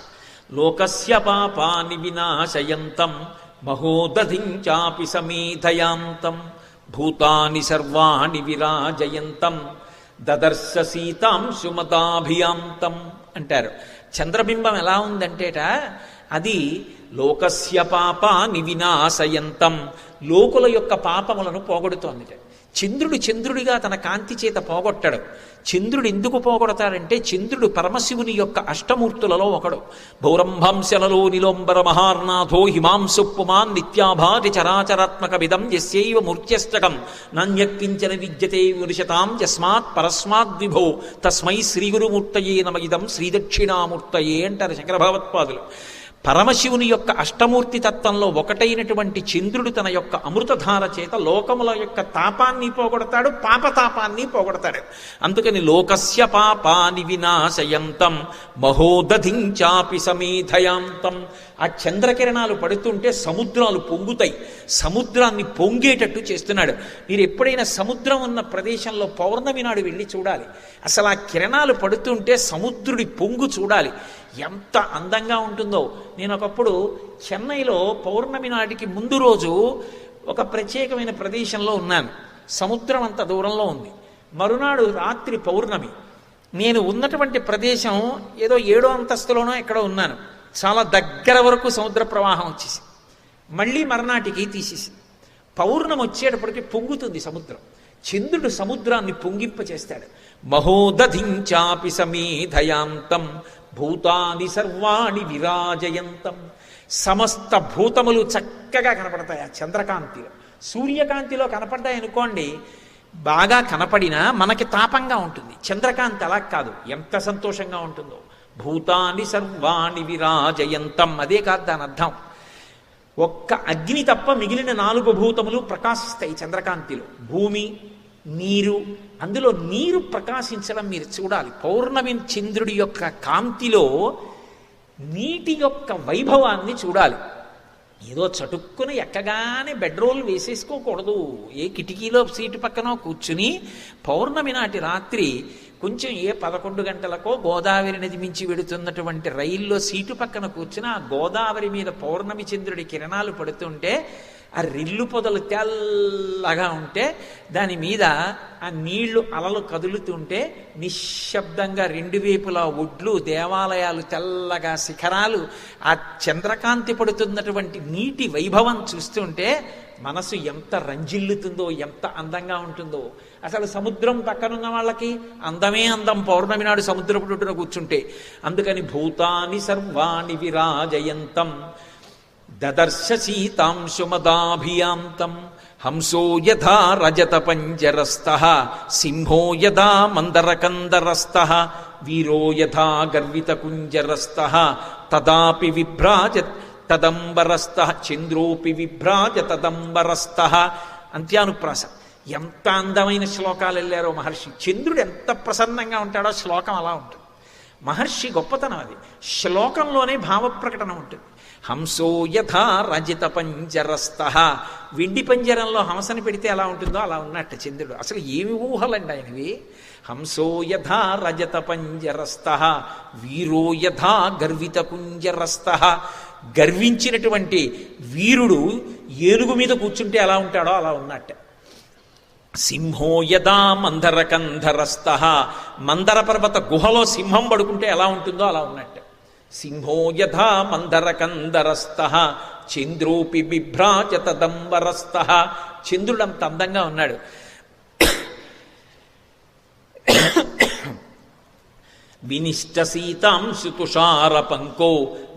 లోకస్య పాపాని వినాశయంతం మహోదధించాపి సమీధయాంతం భూతాని సర్వాణి విరాజయంతం దదర్శ సీతాం సుమదాభియాంతం అంటారు. చంద్రబింబం ఎలా ఉందంటేట, అది లోకస్య పాపాని వినాశయంతం, లోకుల యొక్క పాపములను పోగొడుతోంది. చంద్రుడిగా తన కాంతి చేత పోగొట్టడు. చంద్రుడు ఎందుకు పోగొడతాడంటే, చంద్రుడు పరమశివుని యొక్క అష్టమూర్తులలో ఒకడు. భౌరంభంశలలో నిలోంబర మహార్నాథో హిమాంశు పుమాన్ నిత్యాభాతి చరాచరాత్మక విదం యస్యైవ మూర్త్యష్టకం నాన్యక్కించన విద్యతే విరుషతాం యస్మాత్ పరస్మాద్ విభో తస్మై శ్రీగురుమూర్తయే నమ ఇదం శ్రీదక్షిణామూర్తయే అంటారు శంకర భగవత్పాదులు. పరమశివుని యొక్క అష్టమూర్తి తత్వంలో ఒకటైనటువంటి చంద్రుడు తన యొక్క అమృతధార చేత లోకముల యొక్క తాపాన్ని పోగొడతాడు, పాపతాపాన్ని పోగొడతాడు. అందుకని లోకస్య పాపాని వినాశయంతం మహోదధించాపి సమీధయాంతం. ఆ చంద్రకిరణాలు పడుతుంటే సముద్రాలు పొంగుతాయి, సముద్రాన్ని పొంగేటట్టు చేస్తున్నాడు. మీరు ఎప్పుడైనా సముద్రం ఉన్న ప్రదేశంలో పౌర్ణమి నాడు వెళ్ళి చూడాలి. అసలు ఆ కిరణాలు పడుతుంటే సముద్రుడి పొంగు చూడాలి, ఎంత అందంగా ఉంటుందో. నేను ఒకప్పుడు చెన్నైలో పౌర్ణమి నాటికి ముందు రోజు ఒక ప్రత్యేకమైన ప్రదేశంలో ఉన్నాను. సముద్రం అంత దూరంలో ఉంది. మరునాడు రాత్రి పౌర్ణమి. నేను ఉన్నటువంటి ప్రదేశం ఏదో 7వ అంతస్తులోనో ఎక్కడో ఉన్నాను. చాలా దగ్గర వరకు సముద్ర ప్రవాహం వచ్చేసి మళ్ళీ మర్నాటికి తీసేసి పౌర్ణమి వచ్చేటప్పటికి పొంగుతుంది సముద్రం. చంద్రుడు సముద్రాన్ని పొంగింపచేస్తాడు. మహోదధించాపి సమీధయాంతం భూతాని సర్వాణి విరాజయంతం. సమస్త భూతములు చక్కగా కనపడతాయి ఆ చంద్రకాంతిలో. సూర్యకాంతిలో కనపడ్డాయనుకోండి, బాగా కనపడినా మనకి తాపంగా ఉంటుంది. చంద్రకాంతి అలా కాదు, ఎంత సంతోషంగా ఉంటుందో. భూతాని సర్వాణి విరాజయంతం, అదే కాదు దాని అర్థం. ఒక్క అగ్ని తప్ప మిగిలిన 4 భూతములు ప్రకాశిస్తాయి చంద్రకాంతిలో. భూమి, నీరు, అందులో నీరు ప్రకాశించడం మీరు చూడాలి. పౌర్ణమి చంద్రుడి యొక్క కాంతిలో నీటి యొక్క వైభవాన్ని చూడాలి. ఏదో చటుక్కుని ఎక్కగానే బెడ్రోల్ వేసేసుకోకూడదు. ఏ కిటికీలో సీటు పక్కనో కూర్చుని పౌర్ణమి నాటి రాత్రి కొంచెం 11 గంటలకో గోదావరి నది మించి వెడుతున్నటువంటి రైల్లో సీటు పక్కన కూర్చుని ఆ గోదావరి మీద పౌర్ణమి చంద్రుడి కిరణాలు పడుతుంటే, ఆ రిల్లు పొదలు తెల్లగా ఉంటే, దాని మీద ఆ నీళ్లు అలలు కదులుతుంటే, నిశ్శబ్దంగా 2 వైపులా ఒడ్లు, దేవాలయాలు, తెల్లగా శిఖరాలు, ఆ చంద్రకాంతి పడుతున్నటువంటి నీటి వైభవం చూస్తుంటే మనసు ఎంత రంజిల్లుతుందో, ఎంత అందంగా ఉంటుందో. అసలు సముద్రం పక్కనున్న వాళ్ళకి అందమే అందం పౌర్ణమి నాడు సముద్రపు ఒడ్డున కూర్చుంటే. అందుకని భూతాని సర్వాణి విరాజయంతం దదర్శ సీతాంశుమదాభియాంతం హంసో యథా రజత పంజరస్తః సింహో యథా మందరకందరస్తః వీరో యథా గర్విత కుంజరస్తః తదాపి విభ్రాజత్ తదంబరస్తః చంద్రోపి విభ్రాజ తదంబరస్తః. అంత్యానుప్రాస. ఎంత అందమైన శ్లోకాలు వెళ్ళారో మహర్షి. చంద్రుడు ఎంత ప్రసన్నంగా ఉంటాడో శ్లోకం అలా ఉంటుంది. మహర్షి గొప్పతనం అది. శ్లోకంలోనే భావప్రకటన ఉంటుంది. హంసో యథా రజిత పంజరస్థ, వెండి పంజరంలో హంసని పెడితే ఎలా ఉంటుందో అలా ఉన్నట్టు చంద్రుడు. అసలు ఏమి ఊహలండి ఆయనవి. హంసో యథా రజత పంజరస్థ వీరో యథా గర్విత కుంజరస్థ, గర్వించినటువంటి వీరుడు ఏనుగు మీద కూర్చుంటే ఎలా ఉంటాడో అలా ఉన్నట్టు. సింహో యదా మందర కంధరస్థ, మందర పర్వత గుహలో సింహం పడుకుంటే ఎలా ఉంటుందో అలా ఉన్నట్టు. సింహో యథా మందర కందరస్థ చంద్రోపి బిభ్రాజత దంబరస్థ, చంద్రుడు అంత అందంగా ఉన్నాడు. వినిష్ట సీతాంశు తుషార పంకో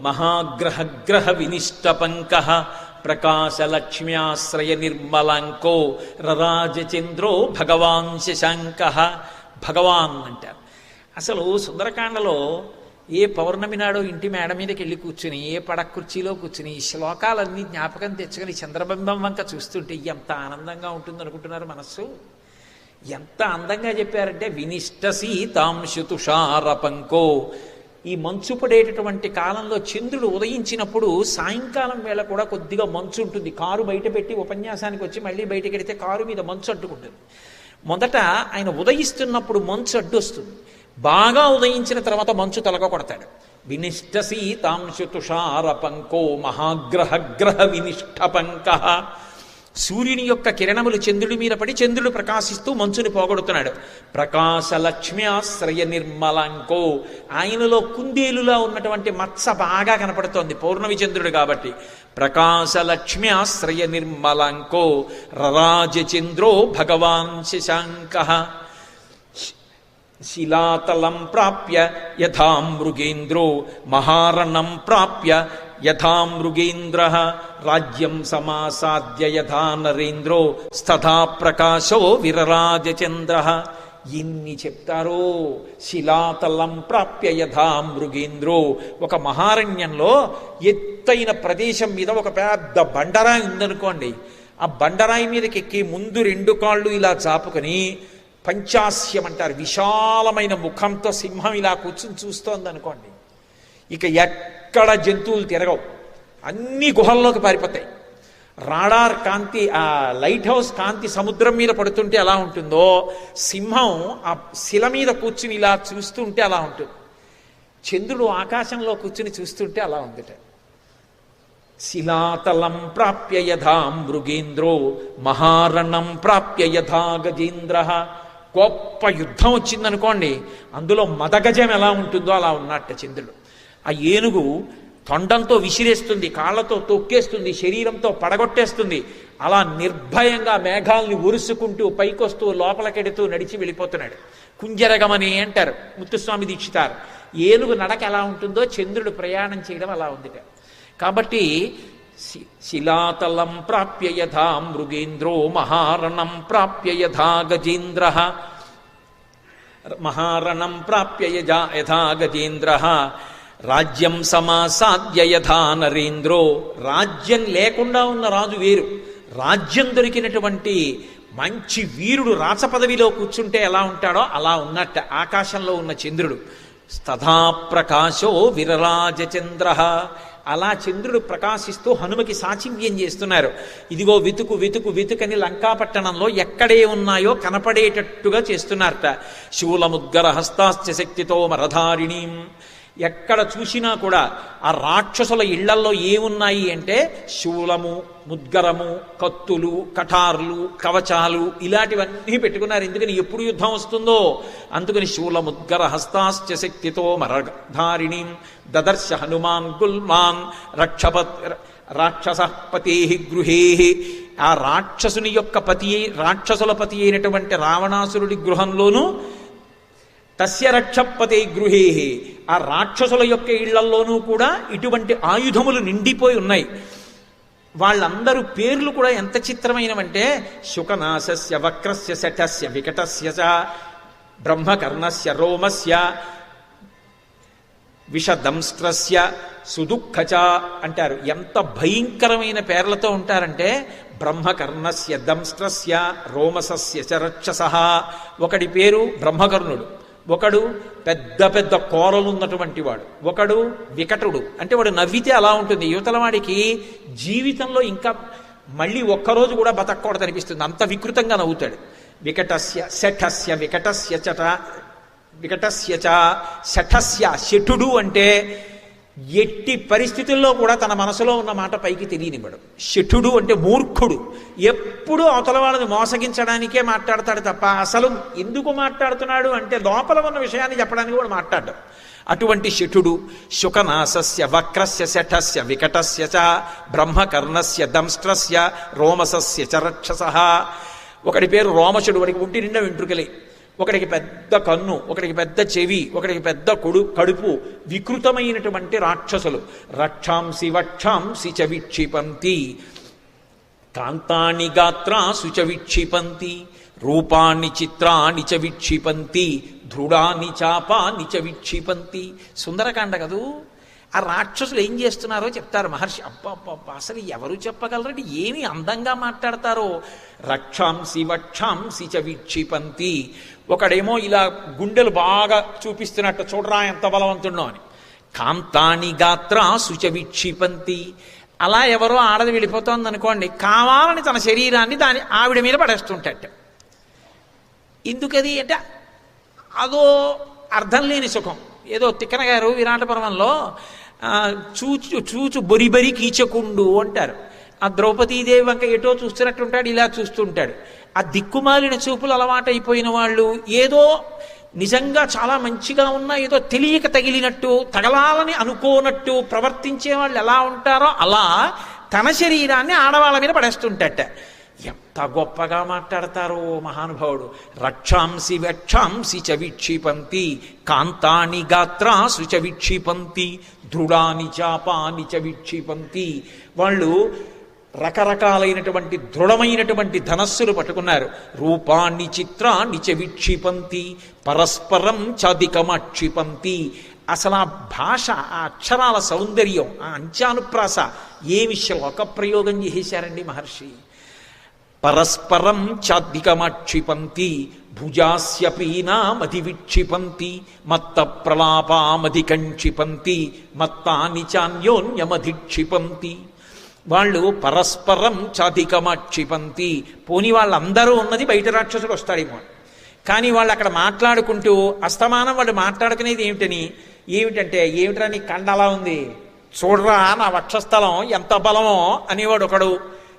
మహాగ్రహగ్రహ వినిష్ట పంక ప్రకాశలక్ష్మ్యాశ్రయ నిర్మలాంకో రరాజచంద్రో భగవాన్ శశాంక. భగవాన్ అంటారు. అసలు సుందరకాండలో ఏ పౌర్ణమి నాడో ఇంటి మేడ మీదకి వెళ్ళి కూర్చుని, ఏ పడక కుర్చీలో కూర్చుని ఈ శ్లోకాలన్నీ జ్ఞాపకం తెచ్చుకొని చంద్రబింబం వంక చూస్తుంటే ఎంత ఆనందంగా ఉంటుంది అనుకుంటున్నారు మనస్సు. ఎంత అందంగా చెప్పారంటే వినిష్ట సీతాంశు తుషార పంకో. ఈ మంచు పడేటటువంటి కాలంలో చంద్రుడు ఉదయించినప్పుడు సాయంకాలం వేళ కూడా కొద్దిగా మంచు ఉంటుంది. కారు బయట పెట్టి ఉపన్యాసానికి వచ్చి మళ్ళీ బయటకు వెడితే కారు మీద మంచు అడ్డుకుంటుంది. మొదట ఆయన ఉదయిస్తున్నప్పుడు మంచు అడ్డు వస్తుంది. బాగా ఉదయించిన తర్వాత మంచు తలక కొడతాడు. వినిష్ట సీతాంశు తుషార పంకో మహాగ్రహగ్రహ వినిష్ట పంక. సూర్యుని యొక్క కిరణములు చంద్రుడి మీద పడి చంద్రుడు ప్రకాశిస్తూ మంచుని పోగొడుతున్నాడు. ప్రకాశలక్ష్మ్యాశ్రయ నిర్మలాంకో, ఆయనలో కుందేలులా ఉన్నటువంటి మత్స బాగా కనపడుతోంది పౌర్ణమి చంద్రుడు కాబట్టి. ప్రకాశలక్ష్మ్యాశ్రయ నిర్మలాంకో రరాజచంద్రో భగవాన్ శశాంక. శిలాతలం ప్రాప్య యథా మృగేంద్రో మహారణం ప్రాప్య యథా మృగేంద్ర రాజ్యం సమాసాద్య యథా నరేంద్రో స్తథా ప్రకాశో విరరాజచంద్ర. ఎన్ని చెప్తారో. శిలాతలం ప్రాప్య యథా మృగేంద్రో, ఒక మహారణ్యంలో ఎత్తైన ప్రదేశం మీద ఒక పెద్ద బండరాయి ఉందనుకోండి. ఆ బండరాయి మీదకి ఎక్కి ముందు 2 కాళ్ళు ఇలా చాపుకొని పంచాస్యం అంటారు, విశాలమైన ముఖంతో సింహం ఇలా కూర్చుని చూస్తోంది అనుకోండి. ఇక ఎక్కడ జంతువులు తిరగవు, అన్ని గుహల్లోకి పారిపోతాయి. రాడార్ కాంతి, ఆ లైట్ హౌస్ కాంతి సముద్రం మీద పడుతుంటే ఎలా ఉంటుందో, సింహం ఆ శిల మీద కూర్చుని ఇలా చూస్తుంటే అలా ఉంటుంది. చంద్రుడు ఆకాశంలో కూర్చుని చూస్తుంటే అలా ఉందిట. శిలాతలం ప్రాప్య యథా మృగేంద్రో మహారణం ప్రాప్య యథా గజేంద్ర. గొప్ప యుద్ధం వచ్చిందనుకోండి, అందులో మదగజం ఎలా ఉంటుందో అలా ఉన్నట్ట చంద్రుడు. ఆ ఏనుగు తొండంతో విసిరేస్తుంది, కాళ్లతో తొక్కేస్తుంది, శరీరంతో పడగొట్టేస్తుంది. అలా నిర్భయంగా మేఘాల్ని ఉరుసుకుంటూ పైకొస్తూ లోపలికెడుతూ నడిచి వెళ్ళిపోతున్నాడు. కుంజరగమని అంటారు ముత్తుస్వామి దీక్షితారు. ఏనుగు నడక ఎలా ఉంటుందో చంద్రుడు ప్రయాణం చేయడం అలా ఉందిట. కాబట్టి శిలాతలం ప్రాప్య యథా మృగేంద్రో మహారణం ప్రాప్య యథా గజేంద్ర. మహారణం ప్రాప్య యథా గజేంద్ర రాజ్యం సమాసాద్య యథా నరేంద్రో. రాజ్యం లేకుండా ఉన్న రాజు వేరు, రాజ్యం దొరికినటువంటి మంచి వీరుడు రాచపదవిలో కూర్చుంటే ఎలా ఉంటాడో అలా ఉన్నట్ట ఆకాశంలో ఉన్న చంద్రుడు. స్తథా ప్రకాశో విరరాజచంద్ర. అలా చంద్రుడు ప్రకాశిస్తూ హనుమకి సాచివ్యం చేస్తున్నారు. ఇదిగో వెతుకు వెతుకు వెతుకని లంకాపట్టణంలో ఎక్కడే ఉన్నాయో కనపడేటట్టుగా చేస్తున్నారట. శూలముద్గర హస్తాశ్చ శక్తితో మరధారిణీం. ఎక్కడ చూసినా కూడా ఆ రాక్షసుల ఇళ్లల్లో ఏమున్నాయి అంటే శూలము, ముద్గరము, కత్తులు, కఠార్లు, కవచాలు ఇలాంటివన్నీ పెట్టుకున్నారు. ఎందుకని ఎప్పుడు యుద్ధం వస్తుందో అందుకని. శూలముద్గర హస్తాశ్చ శక్తితో మరధారిణీం దదర్శ హనుమాన్ గుల్మాన్ రాక్షస పతే గృహే. ఆ రాక్షసుని యొక్క రాక్షసుల పతి అయినటువంటి రావణాసురుడి గృహంలోనూ తస్య రక్షపతే గృహే, ఆ రాక్షసుల యొక్క ఇళ్లల్లోనూ కూడా ఇటువంటి ఆయుధములు నిండిపోయి ఉన్నాయి. వాళ్ళందరూ పేర్లు కూడా ఎంత చిత్రమైనవంటే శుకనాశస్య వక్రస్య శఠస్య వికటస్య చ బ్రహ్మకర్ణస్య రోమస్య విషదంస్ట్రస్య సుదుఃఖచ అంటారు. ఎంత భయంకరమైన పేర్లతో ఉంటారంటే బ్రహ్మకర్ణస్య దంస్ట్రస్య రోమసస్య చరక్షసః. ఒకడి పేరు బ్రహ్మకర్ణుడు, ఒకడు పెద్ద పెద్ద కోరలున్నటువంటి వాడు, ఒకడు వికటుడు. అంటే వాడు నవ్వితే అలా ఉంటుంది. యువతల వాడికి జీవితంలో ఇంకా మళ్ళీ ఒక్కరోజు కూడా బతకూడదు అనిపిస్తుంది, అంత వికృతంగా నవ్వుతాడు. వికటస్య శఠస్య వికటస్య చట వికటస్య చ శఠస్య. శఠుడు అంటే ఎట్టి పరిస్థితుల్లో కూడా తన మనసులో ఉన్న మాట పైకి తెలియనివ్వడు. శఠుడు అంటే మూర్ఖుడు, ఎప్పుడూ అవతల వాళ్ళని మోసగించడానికే మాట్లాడతాడు తప్ప అసలు ఎందుకు మాట్లాడుతున్నాడు అంటే లోపల ఉన్న విషయాన్ని చెప్పడానికి కూడా మాట్లాడడం. అటువంటి శఠుడు. శుకనాసస్య వక్రస్య శఠస్య వికటస్య చ బ్రహ్మకర్ణస్య దంస్ట్రస్య రోమసస్య చరక్షసః. ఒకడి పేరు రోమశుడు, వాడికి ఒంటి నిండా వెంట్రుకలే, ఒకడికి పెద్ద కన్ను, ఒకడికి పెద్ద చెవి, ఒకడికి పెద్ద కడుపు. వికృతమైనటువంటి రాక్షసులు. రక్షాంసి వక్షాంసి చ విక్షిపంతి కాంతాని గాత్రాసు చ విక్షిపంతి రూపాన్ని చిత్రాన్ని చ విక్షిపంతి దృఢాన్ని చాపాన్ని చ విక్షిపంతి. సుందరకాండ కదూ. ఆ రాక్షసులు ఏం చేస్తున్నారో చెప్తారు మహర్షి. అబ్బా అసలు ఎవరు చెప్పగలరంటే ఏమి అందంగా మాట్లాడతారో. రక్షాంసి వక్షాంసి చ విక్షిపంతి. ఒకడేమో ఇలా గుండెలు బాగా చూపిస్తున్నట్టు, చూడరా ఎంత బలవంతుడో అని. కాంతాని గాత్రాసు చ విక్షిపంతి. అలా ఎవరో ఆడది వెళ్ళిపోతోంది అనుకోండి, కావాలని తన శరీరాన్ని ఆవిడ మీద పడేస్తుంటట. ఎందుకది అంటే అదో అర్థం లేని సుఖం. ఏదో తిక్కన గారు విరాట పర్వంలో చూచు బొరిబరి కీచకుండు అంటారు. ఆ ద్రౌపదీదేవి వంక ఎటో చూస్తున్నట్టుంటాడు, ఇలా చూస్తుంటాడు. ఆ దిక్కుమాలిన చూపులు అలవాటైపోయిన వాళ్ళు ఏదో నిజంగా చాలా మంచిగా ఉన్నా ఏదో తెలియక తగిలినట్టు, తగలాలని అనుకోనట్టు ప్రవర్తించే వాళ్ళు ఎలా ఉంటారో అలా తన శరీరాన్ని ఆడవాళ్ళ మీద పడేస్తుంటట. ఎంత గొప్పగా మాట్లాడతారో మహానుభావుడు. రక్షాంసి వక్షాంసి చ విక్షిపంతి కాంతాని గాత్రాసు చ విక్షిపంతి దృఢాని చాపాని చ విక్షిపంతి. వాళ్ళు రకరకాలైనటువంటి దృఢమైనటువంటి ధనస్సులు పట్టుకున్నారు. రూపాన్ని చిత్రాన్ని చ విక్షిపంతి పరస్పరం చాదికమక్షిపంతి. అసలు ఆ భాష, ఆ అక్షరాల సౌందర్యం, ఆ అంచానుప్రాస ఏమి శ్లోక ప్రయోగం చేశారండి మహర్షి. పరస్పరం చాద్దికమక్షిపంతి భుజాస్య పీనామధి విక్షిపంతి మత్త ప్రలాపామధికంక్షిపంతి మత్తాని చాన్యోన్యమధిక్షిపంతి. వాళ్ళు పరస్పరం చాధికమక్షిపంతి. పోని వాళ్ళందరూ ఉన్నది బయట రాక్షసుడు వస్తాడేమో, కానీ వాళ్ళు అక్కడ మాట్లాడుకుంటూ అస్తమానం వాళ్ళు మాట్లాడుకునేది ఏమిటంటే ఏమిట్రా నీ కండ అలా ఉంది, చూడరా నా వక్షస్థలం ఎంత బలమో అనేవాడు ఒకడు.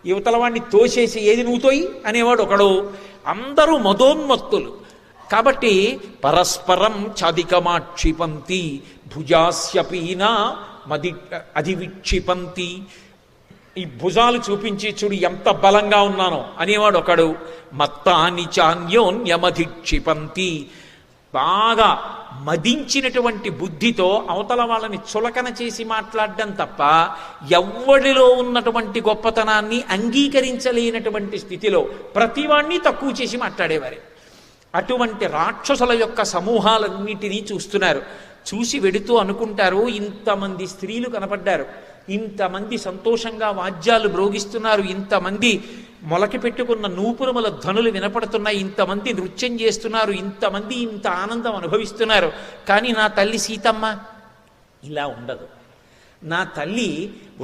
యువతల వాడిని తోసేసి ఏది నువ్వు తోయి అనేవాడు ఒకడు. అందరూ మదోన్మత్తులు. కాబట్టి పరస్పరం చాదికమాక్షిపంతి భుజాస్య పీనా అధివిక్షిపంతి. ఈ భుజాలు చూపించి చూడు ఎంత బలంగా ఉన్నానో అనేవాడు ఒకడు. మత్తాని చాన్యోన్యమధిక్షిపంతి. బాగా మదించినటువంటి బుద్ధితో అవతల వాళ్ళని చులకన చేసి మాట్లాడడం తప్ప ఎవ్వడిలో ఉన్నటువంటి గొప్పతనాన్ని అంగీకరించలేనటువంటి స్థితిలో ప్రతివాణ్ణి తక్కువ చేసి మాట్లాడేవారు. అటువంటి రాక్షసుల యొక్క సమూహాలన్నిటినీ చూస్తున్నారు. చూసి వెడుతూ అనుకుంటారు, ఇంతమంది స్త్రీలు కనపడ్డారు, ఇంతమంది సంతోషంగా వాద్యాలు మ్రోగిస్తున్నారు, ఇంతమంది మొలకి పెట్టుకున్న నూపురముల ధ్వనులు వినపడుతున్నాయి, ఇంతమంది నృత్యం చేస్తున్నారు, ఇంతమంది ఇంత ఆనందం అనుభవిస్తున్నారు. కానీ నా తల్లి సీతమ్మ ఇలా ఉండదు. నా తల్లి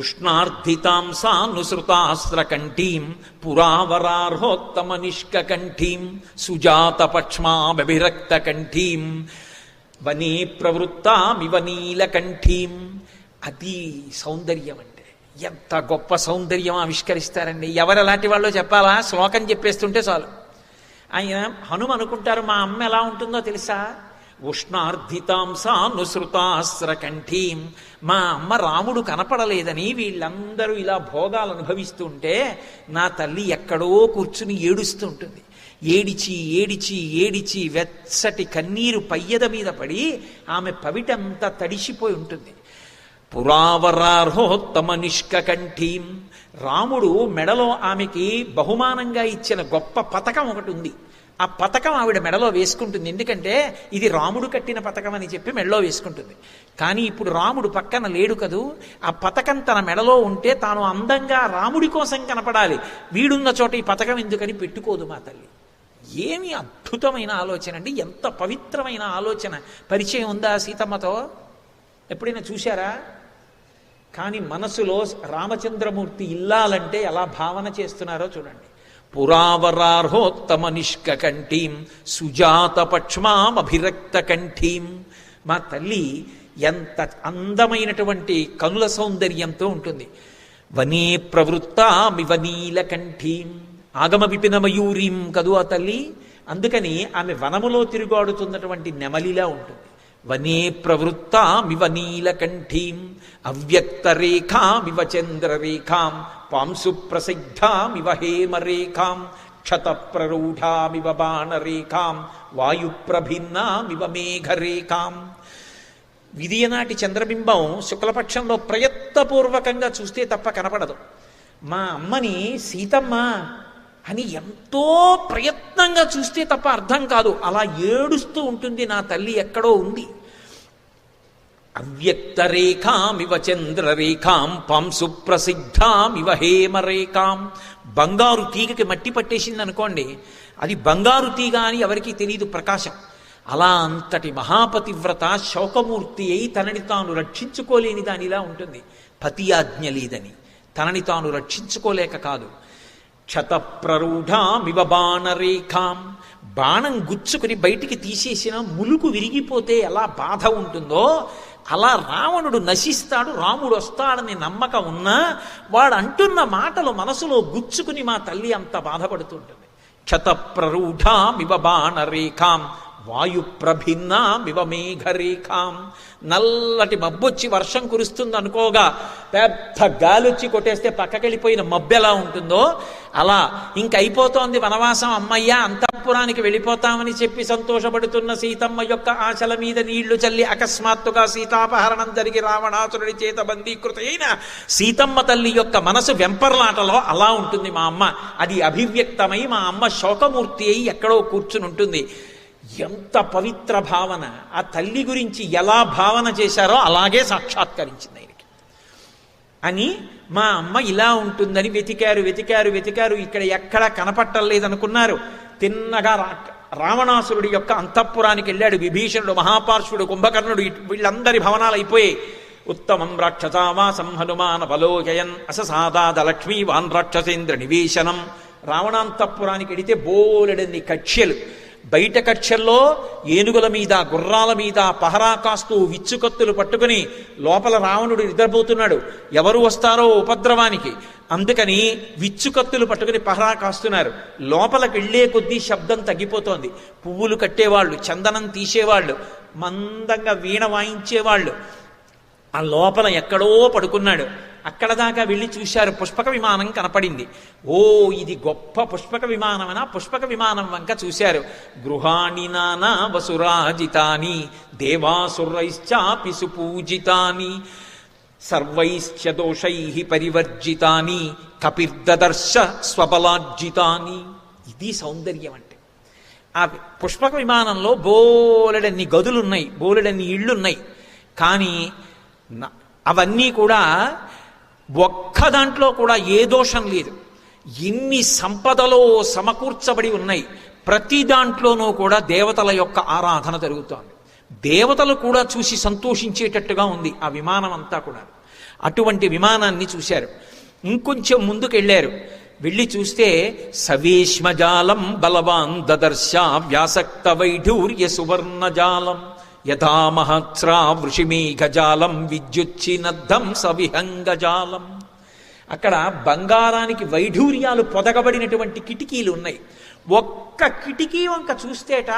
ఉష్ణార్ధితాంసానుసృతాస్త్రకంఠీం పురావరార్హోత్తమ నిష్కంఠీం సుజాత పక్ష్మాభిరక్త కంఠీం వనే ప్రవృత్తామివ నీలకంఠీం. అది సౌందర్యం అంటే. ఎంత గొప్ప సౌందర్యం ఆవిష్కరిస్తారండి. ఎవరు అలాంటి వాళ్ళు చెప్పాలా, శ్లోకం చెప్పేస్తుంటే చాలు. ఆయన హనుమ అనుకుంటారు, మా అమ్మ ఎలా ఉంటుందో తెలుసా, ఉష్ణార్ధితాంసానుసృతాస్త్రకంఠీం. మా అమ్మ రాముడు కనపడలేదని వీళ్ళందరూ ఇలా భోగాలు అనుభవిస్తుంటే నా తల్లి ఎక్కడో కూర్చుని ఏడుస్తుంటుంది. ఏడిచి ఏడిచి ఏడిచి వెచ్చటి కన్నీరు పయ్యద మీద పడి ఆమె పవిటంతా తడిసిపోయి ఉంటుంది. పురావరార్హోత్తమ నిష్కంఠీం. రాముడు మెడలో ఆమెకి బహుమానంగా ఇచ్చిన గొప్ప పతకం ఒకటి ఉంది. ఆ పతకం ఆవిడ మెడలో వేసుకుంటుంది. ఎందుకంటే ఇది రాముడు కట్టిన పతకం అని చెప్పి మెడలో వేసుకుంటుంది. కానీ ఇప్పుడు రాముడు పక్కన లేడు కదూ, ఆ పతకం తన మెడలో ఉంటే తాను అందంగా రాముడి కోసం కనపడాలి. వీడున్న చోట ఈ పతకం ఎందుకని పెట్టుకోదు మా తల్లి. ఏమి అద్భుతమైన ఆలోచన అండి! ఎంత పవిత్రమైన ఆలోచన! పరిచయం ఉందా సీతమ్మతో? ఎప్పుడైనా చూశారా? కానీ మనసులో రామచంద్రమూర్తి ఇల్లాలంటే ఎలా భావన చేస్తున్నారో చూడండి. పురావరార్హోత్తమ నిష్కంఠీం సుజాత పక్ష్మామభిరక్త కంఠీం. మా తల్లి ఎంత అందమైనటువంటి కనుల సౌందర్యంతో ఉంటుంది. వనే ప్రవృత్తామివ నీలకంఠీం, ఆగమ విపిన మయూరీం కదూ ఆ తల్లి. అందుకని ఆమె వనములో తిరుగాడుతున్నటువంటి నెమలిలా ఉంటుంది. వనే ప్రవృత్తామివ నీలకంఠీం అవ్యక్తరేఖామివ చంద్రరేఖాం పాంసు ప్రసిద్ధామివ హేమరేఖాం క్షతప్రరూఢామివ బాణరేఖాం వాయుప్రభిన్నామివ మేఘరేఖాం. విదియనాటి చంద్రబింబం శుక్లపక్షంలో ప్రయత్నపూర్వకంగా చూస్తే తప్ప కనపడదు. మా అమ్మని సీతమ్మ అని ఎంతో ప్రయత్నంగా చూస్తే తప్ప అర్థం కాదు. అలా ఏడుస్తూ ఉంటుంది నా తల్లి, ఎక్కడో ఉంది. అవ్యక్తరేఖామివ చంద్రరేఖాం పాంసు ప్రసిద్ధామివ హేమరేఖాం. బంగారు తీగకి మట్టి పట్టేసింది అనుకోండి, అది బంగారు తీగ అని ఎవరికీ తెలియదు ప్రకాశం. అలా అంతటి మహాపతివ్రత శోకమూర్తి అయి తనని తాను రక్షించుకోలేని దానిలా ఉంటుంది. పతి ఆజ్ఞ లేదని తనని తాను రక్షించుకోలేక కాదు. క్షతప్రరూఢామివ బాణరేఖాం, బాణం గుచ్చుకుని బయటికి తీసేసిన ములుకు విరిగిపోతే ఎలా బాధ ఉంటుందో అలా రావణుడు నశిస్తాడు, రాముడు వస్తాడని నమ్మకం ఉన్నా వాడు అంటున్న మాటలు మనసులో గుచ్చుకుని మా తల్లి అంత బాధపడుతుంటుంది. క్షతప్రరూఢామివ బాణరేఖాం వాయుప్రభిన్నామివ మేఘరేఖాం. నల్లటి మబ్బొచ్చి వర్షం కురుస్తుంది అనుకోగా పెద్ద గాలొచ్చి కొట్టేస్తే పక్కకెళ్ళిపోయిన మబ్బు ఎలా ఉంటుందో అలా ఇంకైపోతోంది వనవాసం, అమ్మయ్య అంతఃపురానికి వెళ్ళిపోతామని చెప్పి సంతోషపడుతున్న సీతమ్మ యొక్క ఆశల మీద నీళ్లు చల్లి అకస్మాత్తుగా సీతాపహరణం జరిగి రావణాసురుడి చేత బందీకృత అయిన సీతమ్మ తల్లి యొక్క మనసు వెంపర్లాటలో అలా ఉంటుంది మా అమ్మ. అది అభివ్యక్తమై మా అమ్మ శోకమూర్తి అయి ఎక్కడో కూర్చుని ఉంటుంది. ఎంత పవిత్ర భావన! ఆ తల్లి గురించి ఎలా భావన చేశారో అలాగే సాక్షాత్కరించింది ఆయనకి. అని మా అమ్మ ఇలా ఉంటుందని వెతికారు వెతికారు వెతికారు, ఇక్కడ ఎక్కడా కనపట్టలేదనుకున్నారు. తిన్నగా రావణాసురుడి యొక్క అంతఃపురానికి వెళ్ళాడు. విభీషణుడు, మహాపార్శ్వుడు, కుంభకర్ణుడు, వీళ్ళందరి భవనాలు అయిపోయాయి. ఉత్తమం రాక్షసావాసం హనుమాన బలోజయన్ అససాదాద లక్ష్మీ వాన్ రాక్షసేంద్ర నివేశనం. రావణాంతఃపురానికి వెడితే బోలెడన్ని కక్ష్యలు. బయట కక్షల్లో ఏనుగుల మీద గుర్రాల మీద పహరా కాస్తూ విచ్చుకత్తులు పట్టుకుని లోపల రావణుడు నిద్రపోతున్నాడు. ఎవరు వస్తారో ఉపద్రవానికి, అందుకని విచ్చుకత్తులు పట్టుకుని పహరా కాస్తున్నారు. లోపలికి వెళ్లే కొద్దీ శబ్దం తగ్గిపోతోంది. పువ్వులు కట్టేవాళ్ళు, చందనం తీసేవాళ్ళు, మందంగా వీణ వాయించేవాళ్ళు ఆ లోపల ఎక్కడో పడుకున్నాడు. అక్కడ దాకా వెళ్ళి చూశారు, పుష్పక విమానం కనపడింది. ఓ, ఇది గొప్ప పుష్పక విమానమనా? పుష్పక విమానం వంక చూశారు. గృహాణి నానా వసురాజితాని దేవాసురైశ్చాపి సుపూజితాని సర్వైశ్చ దోషై పరివర్జితాని కపిర్దదర్శ స్వబలార్జితాని. ఇది సౌందర్యం అంటే. ఆ పుష్పక విమానంలో బోలెడన్ని గదులున్నాయి, బోలెడన్ని ఇళ్ళున్నాయి. కానీ అవన్నీ కూడా ఒక్క దాంట్లో కూడా ఏ దోషం లేదు. ఎన్ని సంపదలో సమకూర్చబడి ఉన్నాయి. ప్రతి దాంట్లోనూ కూడా దేవతల యొక్క ఆరాధన జరుగుతోంది. దేవతలు కూడా చూసి సంతోషించేటట్టుగా ఉంది ఆ విమానం అంతా కూడా. అటువంటి విమానాన్ని చూశారు. ఇంకొంచెం ముందుకు వెళ్ళారు. వెళ్ళి చూస్తే సవేష్మజాలం బలవాన్ దదర్శ వ్యాసక్త వైఢూర్య సువర్ణజాలం యథామహత్స్రా వృషిమేఘజాలం విద్యుచ్చినద్ధం సవిహంగజాలం. అక్కడ బంగారానికి వైఢూర్యాలు పొదగబడినటువంటి కిటికీలు ఉన్నాయి. ఒక్క కిటికీ వంక చూస్తేట